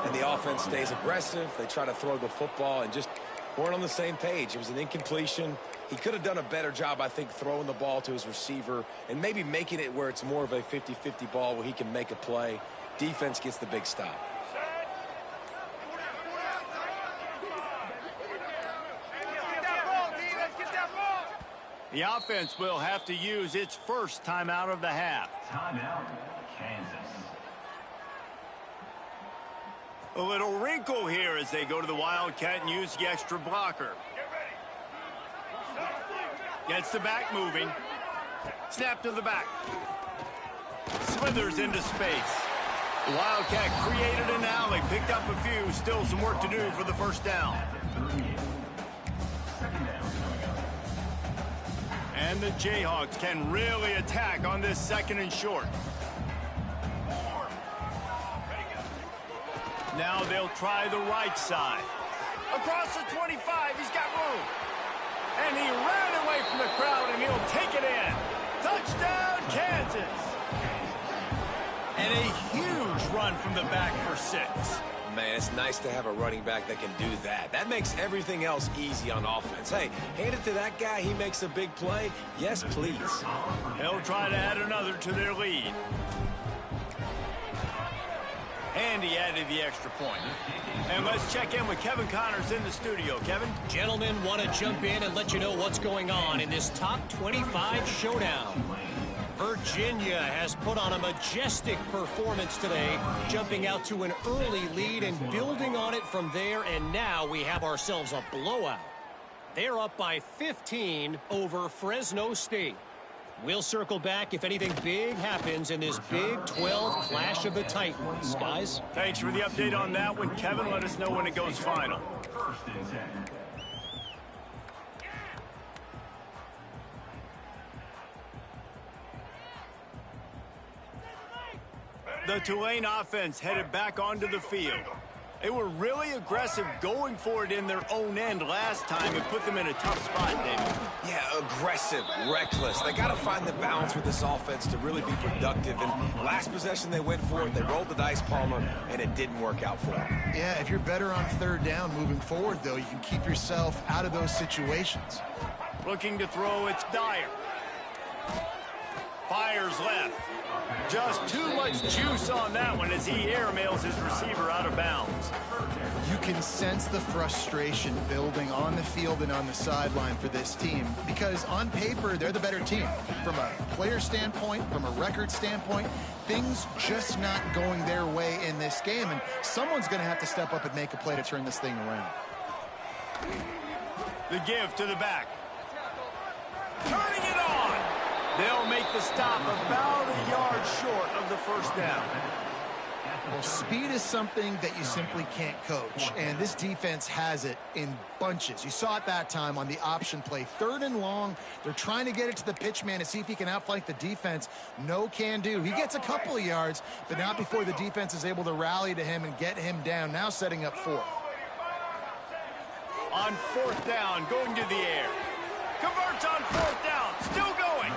[SPEAKER 3] And the offense stays aggressive. They try to throw the football and just weren't on the same page. It was an incompletion. He could have done a better job, I think, throwing the ball to his receiver and maybe making it where it's more of a 50-50 ball where he can make a play. Defense gets the big stop.
[SPEAKER 1] The offense will have to use its first timeout of the half.
[SPEAKER 5] Timeout, Kansas.
[SPEAKER 1] A little wrinkle here as they go to the Wildcat and use the extra blocker. Gets the back moving. Snap to the back. Slithers into space. The Wildcat created an alley, picked up a few, still some work to do for the first down. And the Jayhawks can really attack on this second and short. Now they'll try the right side. Across the 25, he's got room. And he ran away from the crowd, and he'll take it in. Touchdown, Kansas. And a huge run from the back for 6.
[SPEAKER 3] Man, it's nice to have a running back that can do that. That makes everything else easy on offense. Hey, hand it to that guy. He makes a big play. Yes, please.
[SPEAKER 1] They'll try to add another to their lead. And he added the extra point. And let's check in with Kevin Connors in the studio. Kevin?
[SPEAKER 4] Gentlemen, want to jump in and let you know what's going on in this top 25 showdown. Virginia has put on a majestic performance today, jumping out to an early lead and building on it from there, and now we have ourselves a blowout. They're up by 15 over Fresno State. We'll circle back if anything big happens in this Big 12 Clash of the Titans, guys.
[SPEAKER 1] Thanks for the update on that one, Kevin. Let us know when it goes final.
[SPEAKER 5] First and 10.
[SPEAKER 1] The Tulane offense headed back onto the field. They were really aggressive going for it in their own end last time and put them in a tough spot, David.
[SPEAKER 3] Yeah, aggressive, reckless. They got to find the balance with this offense to really be productive. And last possession they went for it. They rolled the dice, Palmer, and it didn't work out for them.
[SPEAKER 2] Yeah, if you're better on third down moving forward, though, you can keep yourself out of those situations.
[SPEAKER 1] Looking to throw, it's Dyer. Fires left. Just too much juice on that one as he airmails his receiver out of bounds.
[SPEAKER 2] You can sense the frustration building on the field and on the sideline for this team because on paper, they're the better team. From a player standpoint, from a record standpoint, things just not going their way in this game, and someone's going to have to step up and make a play to turn this thing around.
[SPEAKER 1] The give to the back. Turning it on. They'll make the stop about a yard short of the first down.
[SPEAKER 2] Well, speed is something that you simply can't coach, and this defense has it in bunches. You saw it that time on the option play. 3rd and long, they're trying to get it to the pitch man to see if he can outflank the defense. No can do. He gets a couple of yards, but not before the defense is able to rally to him and get him down, now setting up 4th.
[SPEAKER 1] On 4th down, going to the air. Converts on 4th down, still going.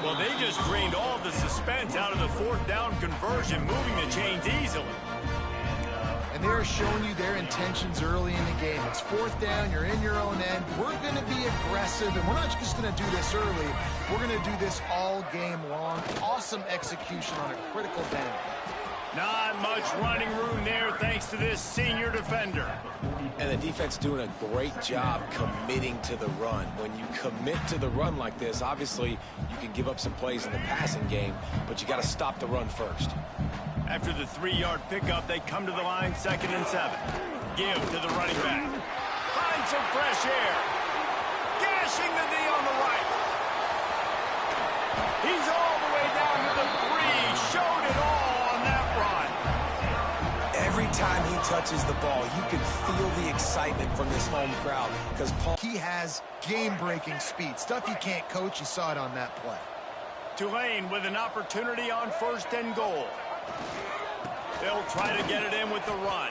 [SPEAKER 1] Well, they just drained all of the suspense out of the 4th down conversion, moving the chains easily.
[SPEAKER 2] And they're showing you their intentions early in the game. It's 4th down, you're in your own end. We're going to be aggressive, and we're not just going to do this early. We're going to do this all game long. Awesome execution on a critical down.
[SPEAKER 1] Not much running room there thanks to this senior defender.
[SPEAKER 3] And the defense doing a great job committing to the run. When you commit to the run like this, obviously you can give up some plays in the passing game, but you got to stop the run first.
[SPEAKER 1] After the 3-yard pickup, they come to the line 2nd and 7. Give to the running back. Find some fresh air. Gashing the knee on the right. He's all the way down to the 3. Showed it all on that run.
[SPEAKER 3] Every time he touches the ball, you can feel the excitement from this home crowd because
[SPEAKER 2] He has game-breaking speed. Stuff you can't coach. You saw it on that play.
[SPEAKER 1] Tulane with an opportunity on 1st and goal. They'll try to get it in with the run.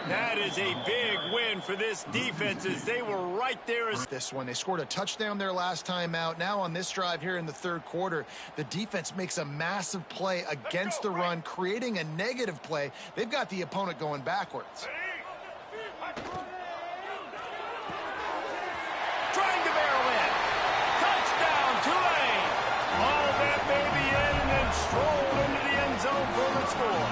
[SPEAKER 1] That is a big win for this defense as they were right there.
[SPEAKER 2] This one, they scored a touchdown their last time out. Now on this drive here in the 3rd quarter, the defense makes a massive play against the run, creating a negative play. They've got the opponent going backwards.
[SPEAKER 1] Trying to barrel in. Touchdown, Tulane. All that baby in and then strolled into the end zone for the score.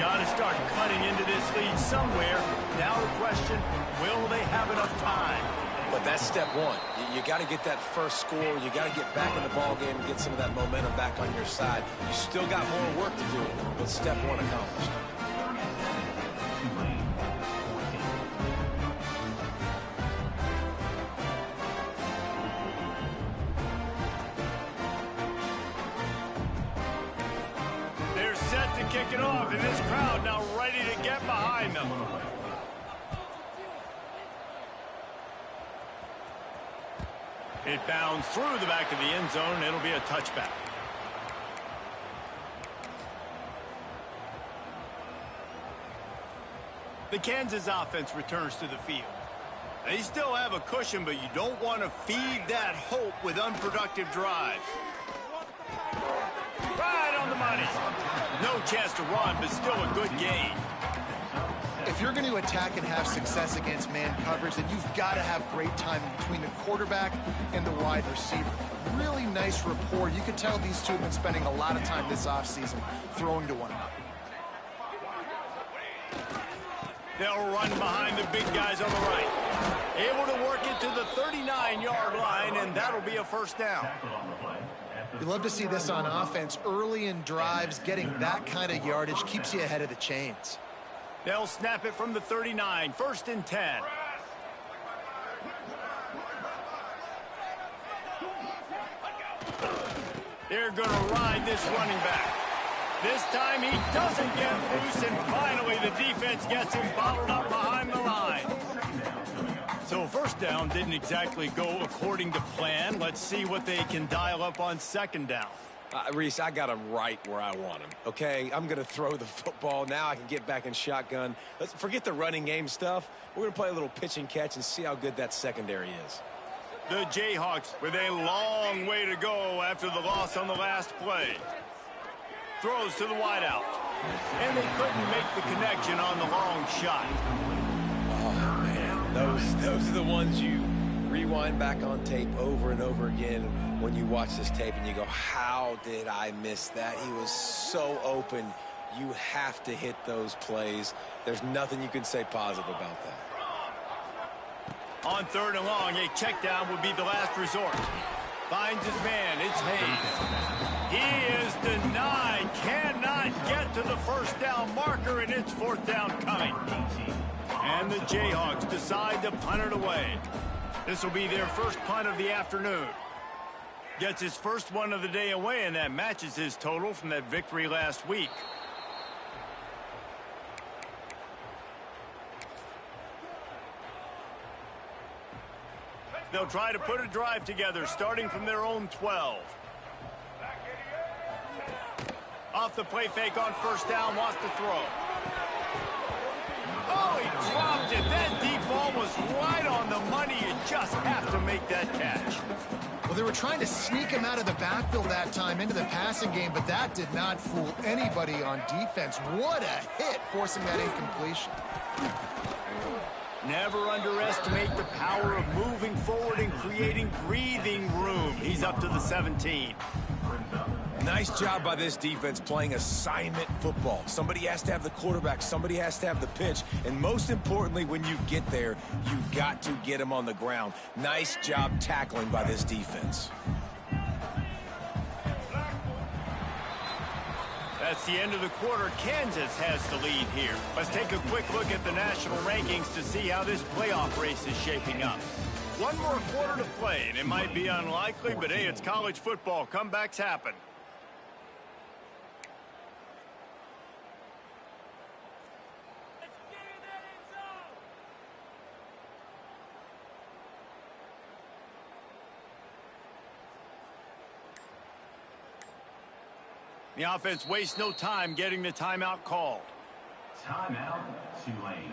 [SPEAKER 1] Got to start cutting into this lead somewhere. Now the question, will they have enough time?
[SPEAKER 3] But that's step one. You got to get that first score. You got to get back in the ball game and get some of that momentum back on your side. You still got more work to do, but step one accomplished.
[SPEAKER 1] Set to kick it off, and this crowd now ready to get behind them. It bounds through the back of the end zone. It'll be a touchback. The Kansas offense returns to the field. They still have a cushion, but you don't want to feed that hope with unproductive drives. Right on the money. No chance to run, but still a good gain.
[SPEAKER 2] If you're going to attack and have success against man coverage, then you've got to have great timing between the quarterback and the wide receiver. Really nice rapport. You can tell these two have been spending a lot of time this offseason throwing to one another.
[SPEAKER 1] They'll run behind the big guys on the right. Able to work it to the 39-yard line, and that'll be a 1st down.
[SPEAKER 2] You love to see this on offense. Early in drives, getting that kind of yardage keeps you ahead of the chains.
[SPEAKER 1] They'll snap it from the 39, 1st and 10. They're going to ride this running back. This time he doesn't get loose, and finally the defense gets him bottled up behind the line. So 1st down didn't exactly go according to plan. Let's see what they can dial up on 2nd down.
[SPEAKER 3] Reese, I got him right where I want him, okay? I'm going to throw the football. Now I can get back in shotgun. Let's forget the running game stuff. We're going to play a little pitch and catch and see how good that secondary is.
[SPEAKER 1] The Jayhawks with a long way to go after the loss on the last play. Throws to the wideout. And they couldn't make the connection on the long shot.
[SPEAKER 3] Oh, man. Those are the ones you rewind back on tape over and over again when you watch this tape and you go, how did I miss that? He was so open. You have to hit those plays. There's nothing you can say positive about that.
[SPEAKER 1] On 3rd and long, a check down would be the last resort. Finds his man. It's Hayes. He is denied. Cannot get to the first down marker, and it's 4th down coming. And the Jayhawks decide to punt it away. This will be their first punt of the afternoon. Gets his first one of the day away, and that matches his total from that victory last week. They'll try to put a drive together, starting from their own 12. Off the play fake on 1st down, wants to throw. Oh, he dropped it. That deep ball was right on the money. You just have to make that catch.
[SPEAKER 2] Well, they were trying to sneak him out of the backfield that time into the passing game, but that did not fool anybody on defense. What a hit, forcing that incompletion.
[SPEAKER 1] Never underestimate the power of moving forward and creating breathing room. He's up to the 17.
[SPEAKER 3] Nice job by this defense playing assignment football. Somebody has to have the quarterback. Somebody has to have the pitch. And most importantly, when you get there, you got to get him on the ground. Nice job tackling by this defense.
[SPEAKER 1] That's the end of the quarter. Kansas has the lead here. Let's take a quick look at the national rankings to see how this playoff race is shaping up. One more quarter to play, and it might be unlikely, but hey, it's college football. Comebacks happen. The offense wastes no time getting the timeout called.
[SPEAKER 5] Timeout, Tulane.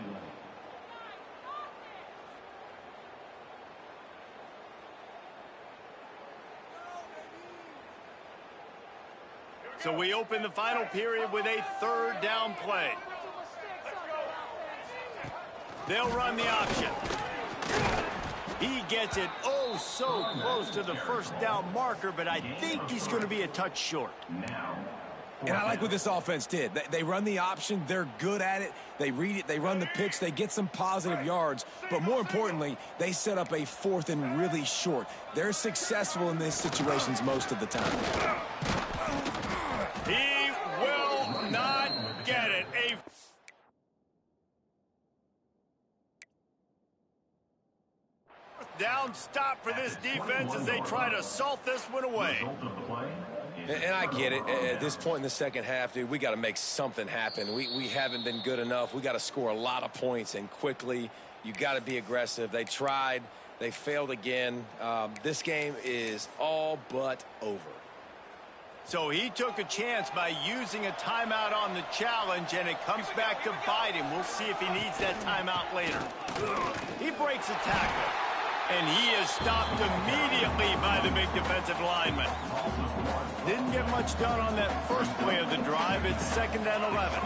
[SPEAKER 1] So we open the final period with a 3rd down play. They'll run the option. He gets it oh so close to the 1st down marker, but I think he's going to be a touch short.
[SPEAKER 3] And I like what this offense did. They run the option. They're good at it. They read it. They run the pitch. They get some positive yards. But more importantly, they set up a 4th and really short. They're successful in these situations most of the time.
[SPEAKER 1] He will not get it. A down stop for this defense as they try to salt this one away.
[SPEAKER 3] And I get it. At this point in the second half, dude, we got to make something happen. We haven't been good enough. We got to score a lot of points and quickly. You got to be aggressive. They tried. They failed again. This game is all but over.
[SPEAKER 1] So he took a chance by using a timeout on the challenge, and it comes back to bite him. We'll see if he needs that timeout later. He breaks a tackle, and he is stopped immediately by the big defensive lineman. Didn't get much done on that first play of the drive. It's 2nd and 11.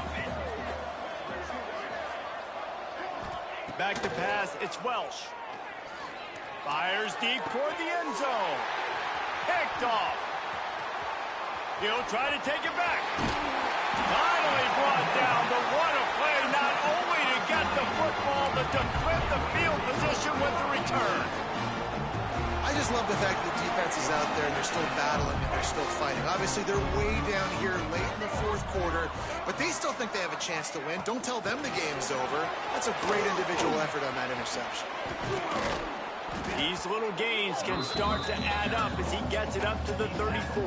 [SPEAKER 1] Back to pass, it's Welsh. Fires deep toward the end zone. Picked off. He'll try to take it back. Finally brought down, but what a play, not only to get the football, but to flip the field position with the return.
[SPEAKER 2] I just love the fact that the defense is out there and they're still battling and they're still fighting. Obviously, they're way down here late in the 4th quarter, but they still think they have a chance to win. Don't tell them the game's over. That's a great individual effort on that interception.
[SPEAKER 1] These little gains can start to add up as he gets it up to the 34.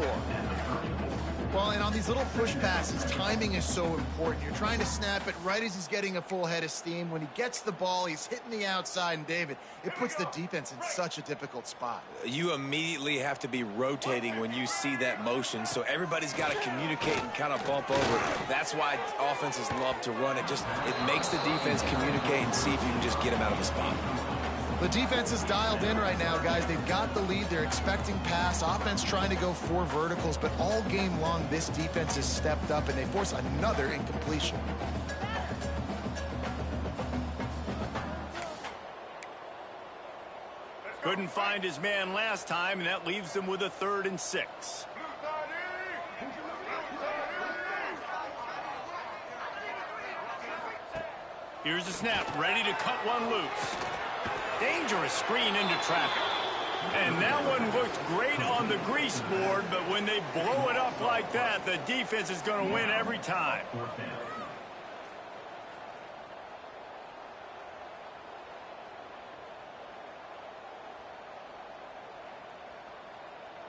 [SPEAKER 2] Well, and on these little push passes, timing is so important. You're trying to snap it right as he's getting a full head of steam. When he gets the ball, he's hitting the outside, and David, it puts the defense in such a difficult spot.
[SPEAKER 3] You immediately have to be rotating when you see that motion, so everybody's got to communicate and kind of bump over. That's why offenses love to run it. It makes the defense communicate and see if you can just get him out of the spot.
[SPEAKER 2] The defense is dialed in right now, guys. They've got the lead. They're expecting pass. Offense trying to go 4 verticals, but all game long, this defense has stepped up, and they force another incompletion.
[SPEAKER 1] Couldn't find his man last time, and that leaves them with a 3rd and 6. Here's the snap, ready to cut one loose. Dangerous screen into traffic. And that one looked great on the grease board, but when they blow it up like that, the defense is going to win every time.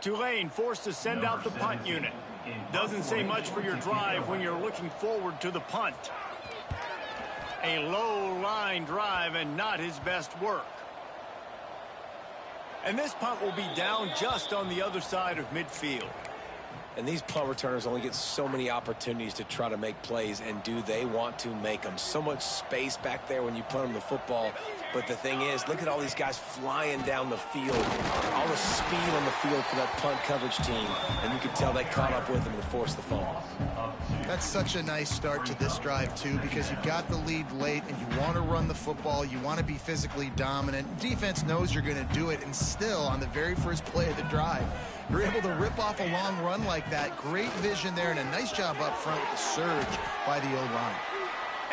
[SPEAKER 1] Tulane forced to send out the punt unit. Doesn't say much for your drive when you're looking forward to the punt. A low line drive and not his best work. And this punt will be down just on the other side of midfield.
[SPEAKER 3] And these punt returners only get so many opportunities to try to make plays, and do they want to make them? So much space back there when you punt them the football. But the thing is, look at all these guys flying down the field. All the speed on the field for that punt coverage team. And you can tell they caught up with them to force the fumble.
[SPEAKER 2] That's such a nice start to this drive, too, because you've got the lead late and you want to run the football. You want to be physically dominant. Defense knows you're going to do it, and still, on the very first play of the drive, you're able to rip off a long run like that. Great vision there, and a nice job up front with the surge by the O-line.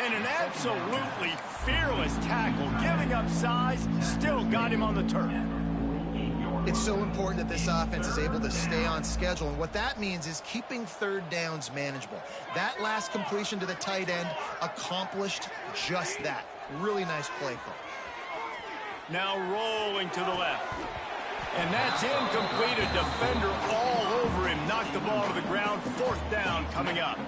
[SPEAKER 1] And an absolutely fearless tackle, giving up size, still got him on the turf.
[SPEAKER 2] It's so important that this offense is able to stay on schedule, and what that means is keeping 3rd downs manageable. That last completion to the tight end accomplished just that. Really nice play call.
[SPEAKER 1] Now rolling to the left. And that's incomplete. A defender all over him. Knocked the ball to the ground. 4th down coming up.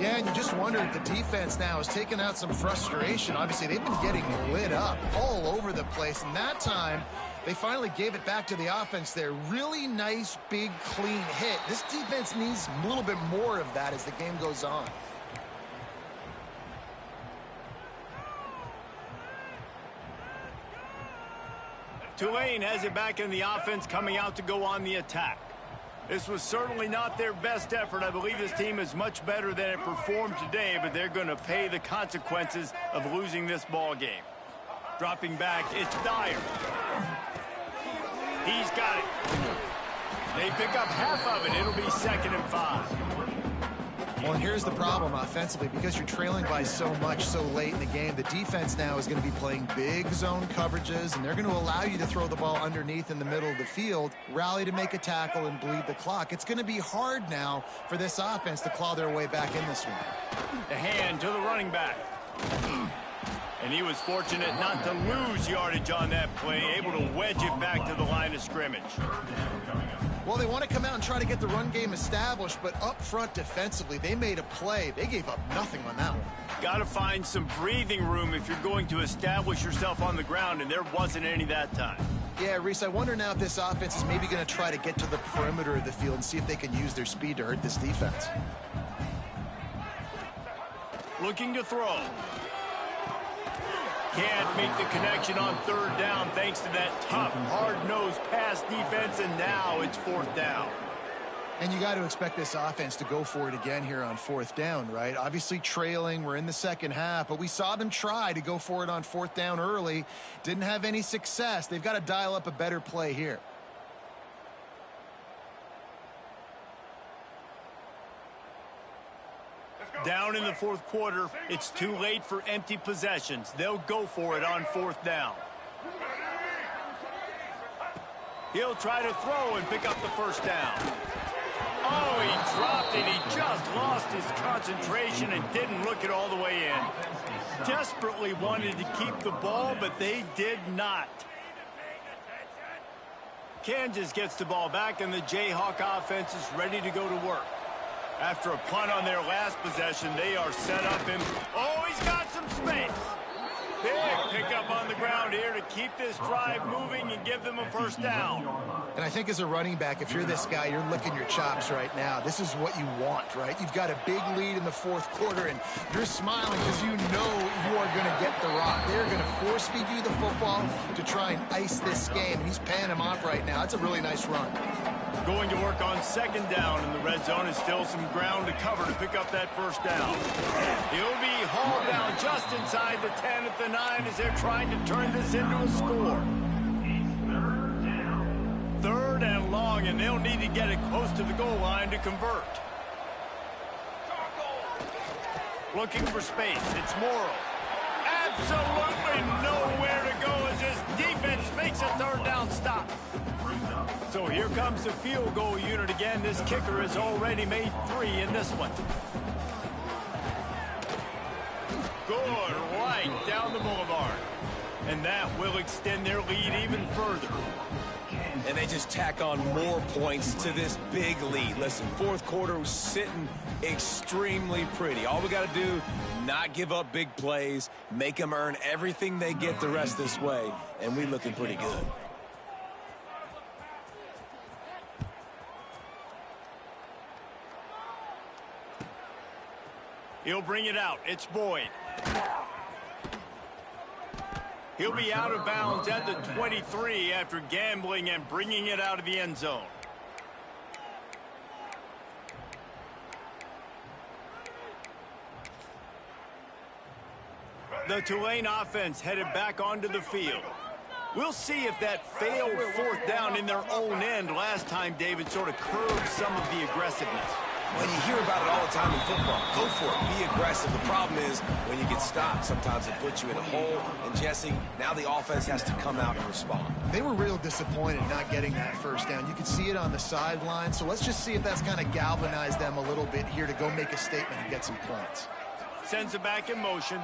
[SPEAKER 2] Yeah, and you just wonder if the defense now has taken out some frustration. Obviously, they've been getting lit up all over the place, and that time they finally gave it back to the offense there. Really nice, big, clean hit. This defense needs a little bit more of that as the game goes on.
[SPEAKER 1] Tulane has it back in the offense, coming out to go on the attack. This was certainly not their best effort. I believe this team is much better than it performed today, but they're going to pay the consequences of losing this ball game. Dropping back, it's Dyer. He's got it. They pick up half of it. It'll be 2nd and 5.
[SPEAKER 2] Well, and here's the problem offensively. Because you're trailing by so much so late in the game, the defense now is going to be playing big zone coverages, and they're going to allow you to throw the ball underneath in the middle of the field, rally to make a tackle, and bleed the clock. It's going to be hard now for this offense to claw their way back in this one.
[SPEAKER 1] The hand to the running back. And he was fortunate not to lose yardage on that play, able to wedge it back to the line of scrimmage.
[SPEAKER 2] Well, they want to come out and try to get the run game established, but up front defensively, they made a play. They gave up nothing on that one.
[SPEAKER 1] Got to find some breathing room if you're going to establish yourself on the ground, and there wasn't any that time.
[SPEAKER 2] Yeah, Reese, I wonder now if this offense is maybe going to try to get to the perimeter of the field and see if they can use their speed to hurt this defense.
[SPEAKER 1] Looking to throw. Can't make the connection on 3rd down thanks to that tough, hard-nosed pass defense, and now it's 4th down.
[SPEAKER 2] And you got to expect this offense to go for it again here on 4th down, right? Obviously trailing, we're in the second half, but we saw them try to go for it on 4th down early. Didn't have any success. They've got to dial up a better play here.
[SPEAKER 1] Down in the 4th quarter, it's too late for empty possessions. They'll go for it on 4th down. He'll try to throw and pick up the 1st down. Oh, he dropped it. He just lost his concentration and didn't look it all the way in. Desperately wanted to keep the ball, but they did not. Kansas gets the ball back, and the Jayhawk offense is ready to go to work. After a punt on their last possession, they are set up in... Oh, he's got some space. Big pickup on the ground here to keep this drive moving and give them a 1st down.
[SPEAKER 2] And I think as a running back, if you're this guy, you're licking your chops right now. This is what you want, right? You've got a big lead in the 4th quarter, and you're smiling because you know you are going to get the rock. They're going to force-feed you the football to try and ice this game. And he's paying him off right now. It's a really nice run.
[SPEAKER 1] Going to work on 2nd down, and the red zone is still some ground to cover to pick up that 1st down. He'll be hauled down just inside the 10 at the 9 as they're trying to turn this into a score. long, and they'll need to get it close to the goal line to convert. Looking for space. It's Morrow. Absolutely nowhere to go as his defense makes a third down stop. So here comes the field goal unit again. This kicker has already made 3 in this one. Good, right down the boulevard. And that will extend their lead even further.
[SPEAKER 3] And they just tack on more points to this big lead. Listen, fourth quarter was sitting extremely pretty. All we got to do, not give up big plays, make them earn everything they get the rest this way, and we looking pretty good.
[SPEAKER 1] He'll bring it out. It's Boyd. He'll be out of bounds at the 23 after gambling and bringing it out of the end zone. The Tulane offense headed back onto the field. We'll see if that failed fourth down in their own end last time, David, sort of curbed some of the aggressiveness.
[SPEAKER 3] Well, you hear about it all the time in football. Go for it. Be aggressive. The problem is when you get stopped, sometimes it puts you in a hole. And, Jesse, now the offense has to come out and respond.
[SPEAKER 2] They were real disappointed not getting that first down. You could see it on the sideline. So let's just see if that's kind of galvanized them a little bit here to go make a statement and get some points.
[SPEAKER 1] Sends it back in motion.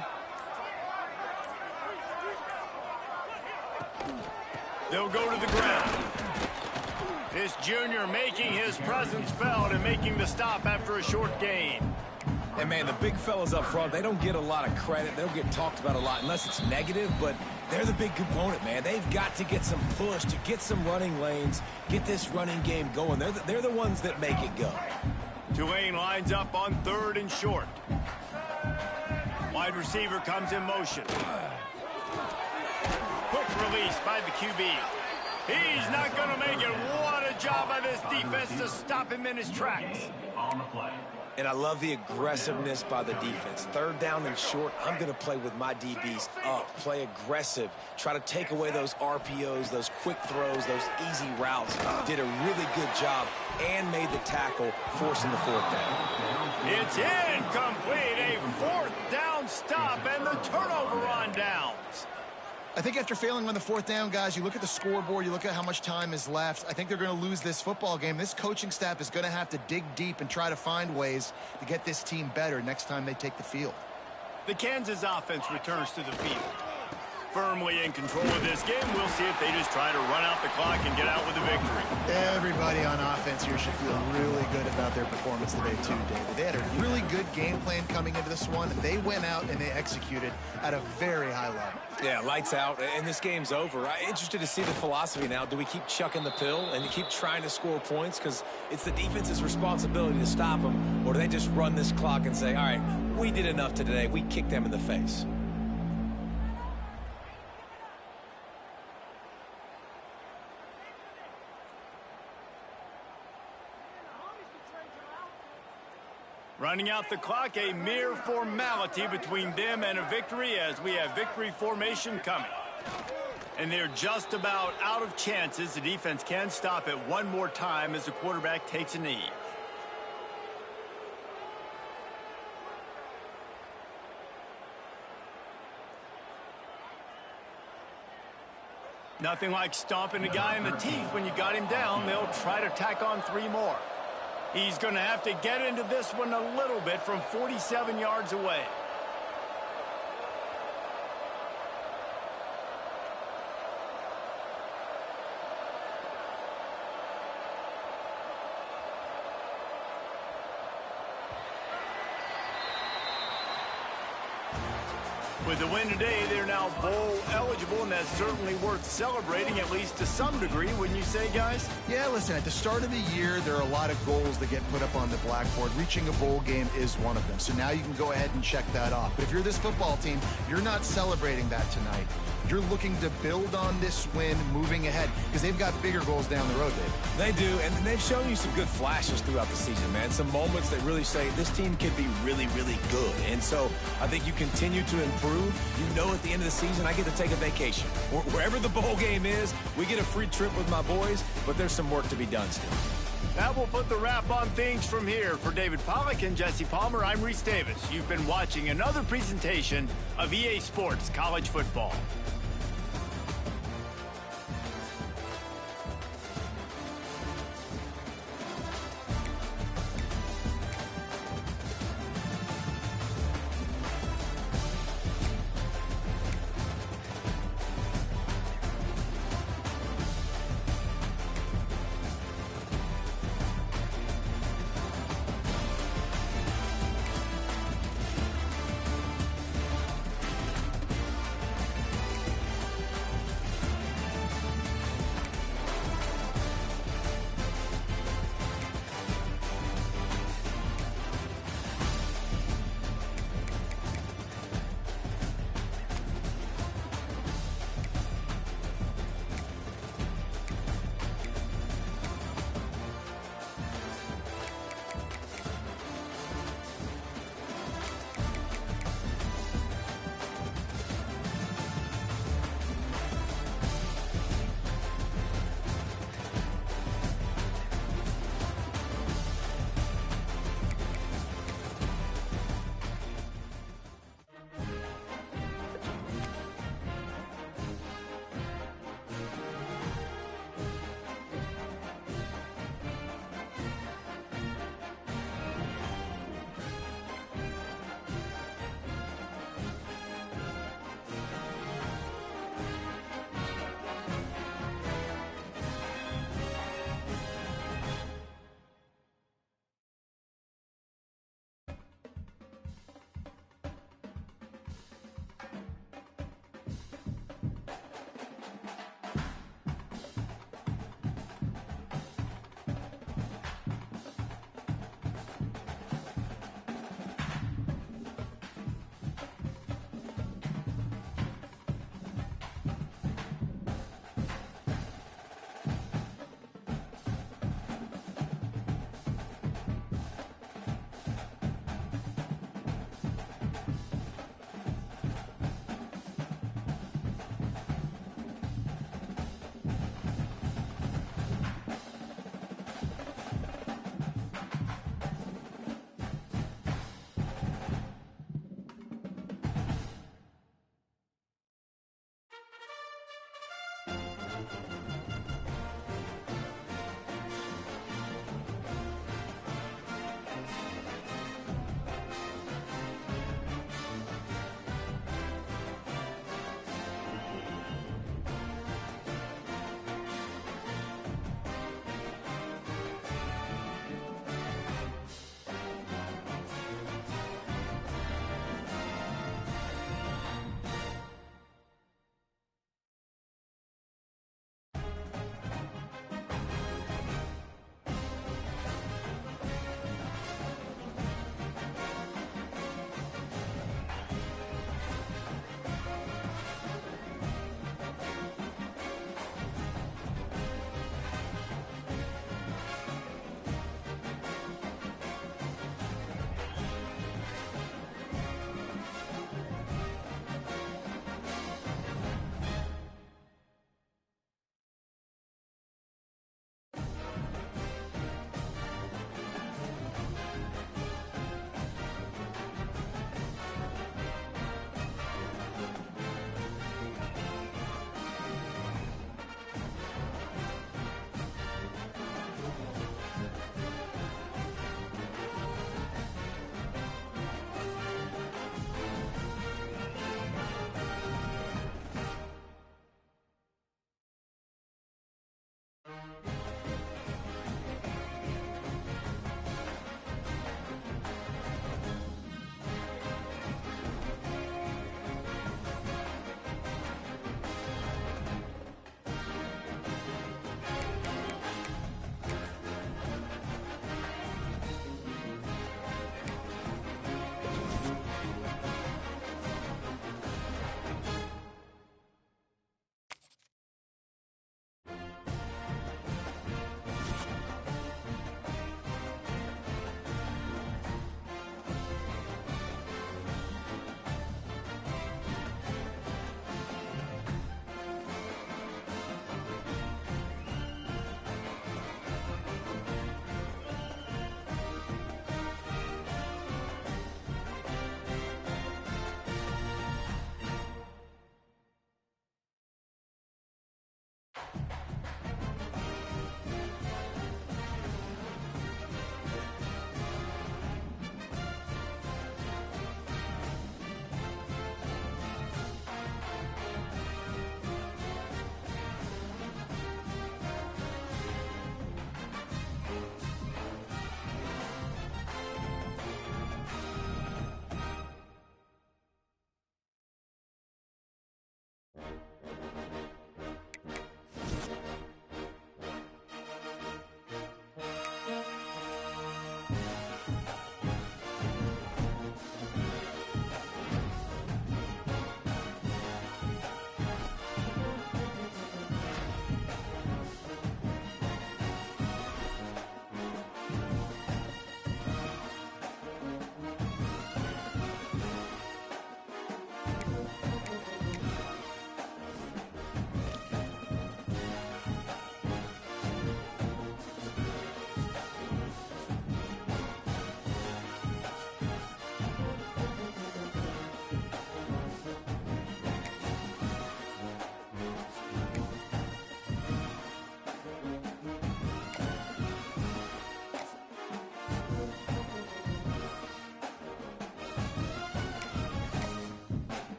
[SPEAKER 1] They'll go to the ground. This junior making his presence felt and making the stop after a short gain.
[SPEAKER 3] And, man, the big fellas up front, they don't get a lot of credit. They'll get talked about a lot unless it's negative, but they're the big component, man. They've got to get some push to get some running lanes, get this running game going. They're the ones that make it go.
[SPEAKER 1] Tulane lines up on 3rd and short. Wide receiver comes in motion. Quick release by the QB. He's not going to make it. What a job by this defense to stop him in his tracks.
[SPEAKER 5] On the play.
[SPEAKER 3] And I love the aggressiveness by the defense. 3rd down and short, I'm going to play with my DBs up. Play aggressive. Try to take away those RPOs, those quick throws, those easy routes. Did a really good job and made the tackle, forcing the 4th down.
[SPEAKER 1] It's incomplete. A 4th down stop and the turnover on downs.
[SPEAKER 2] I think after failing on the 4th down, guys, you look at the scoreboard, you look at how much time is left. I think they're going to lose this football game. This coaching staff is going to have to dig deep and try to find ways to get this team better next time they take the field.
[SPEAKER 1] The Kansas offense returns to the field. Firmly in control of this game. We'll see if they just try to run out the clock and get out with a victory.
[SPEAKER 2] Everybody on offense here should feel really good about their performance today, too, David. They had a really good game plan coming into this one, and they went out and they executed at a very high level.
[SPEAKER 3] Yeah, lights out, and this game's over. I'm interested to see the philosophy now. Do we keep chucking the pill and keep trying to score points because it's the defense's responsibility to stop them, or do they just run this clock and say, all right, we did enough today, we kicked them in the face?
[SPEAKER 1] Running out the clock, a mere formality between them and a victory as we have victory formation coming. And they're just about out of chances. The defense can stop it one more time as the quarterback takes a knee. Nothing like stomping a guy in the teeth when you got him down. They'll try to tack on 3 more. He's going to have to get into this one a little bit from 47 yards away. With the win today, they're now bowl eligible, and that's certainly worth celebrating, at least to some degree, wouldn't you say, guys?
[SPEAKER 2] Yeah, listen, at the start of the year, there are a lot of goals that get put up on the blackboard. Reaching a bowl game is one of them. So now you can go ahead and check that off. But if you're this football team, you're not celebrating that tonight. You're looking to build on this win moving ahead because they've got bigger goals down the road, David.
[SPEAKER 3] They do, and they've shown you some good flashes throughout the season, man. Some moments that really say this team could be really, really good. And so I think you continue to improve. You know at the end of the season, I get to take a vacation. Wherever the bowl game is, we get a free trip with my boys, but there's some work to be done still.
[SPEAKER 1] That will put the wrap on things from here. For David Pollack and Jesse Palmer, I'm Reese Davis. You've been watching another presentation of EA Sports College Football.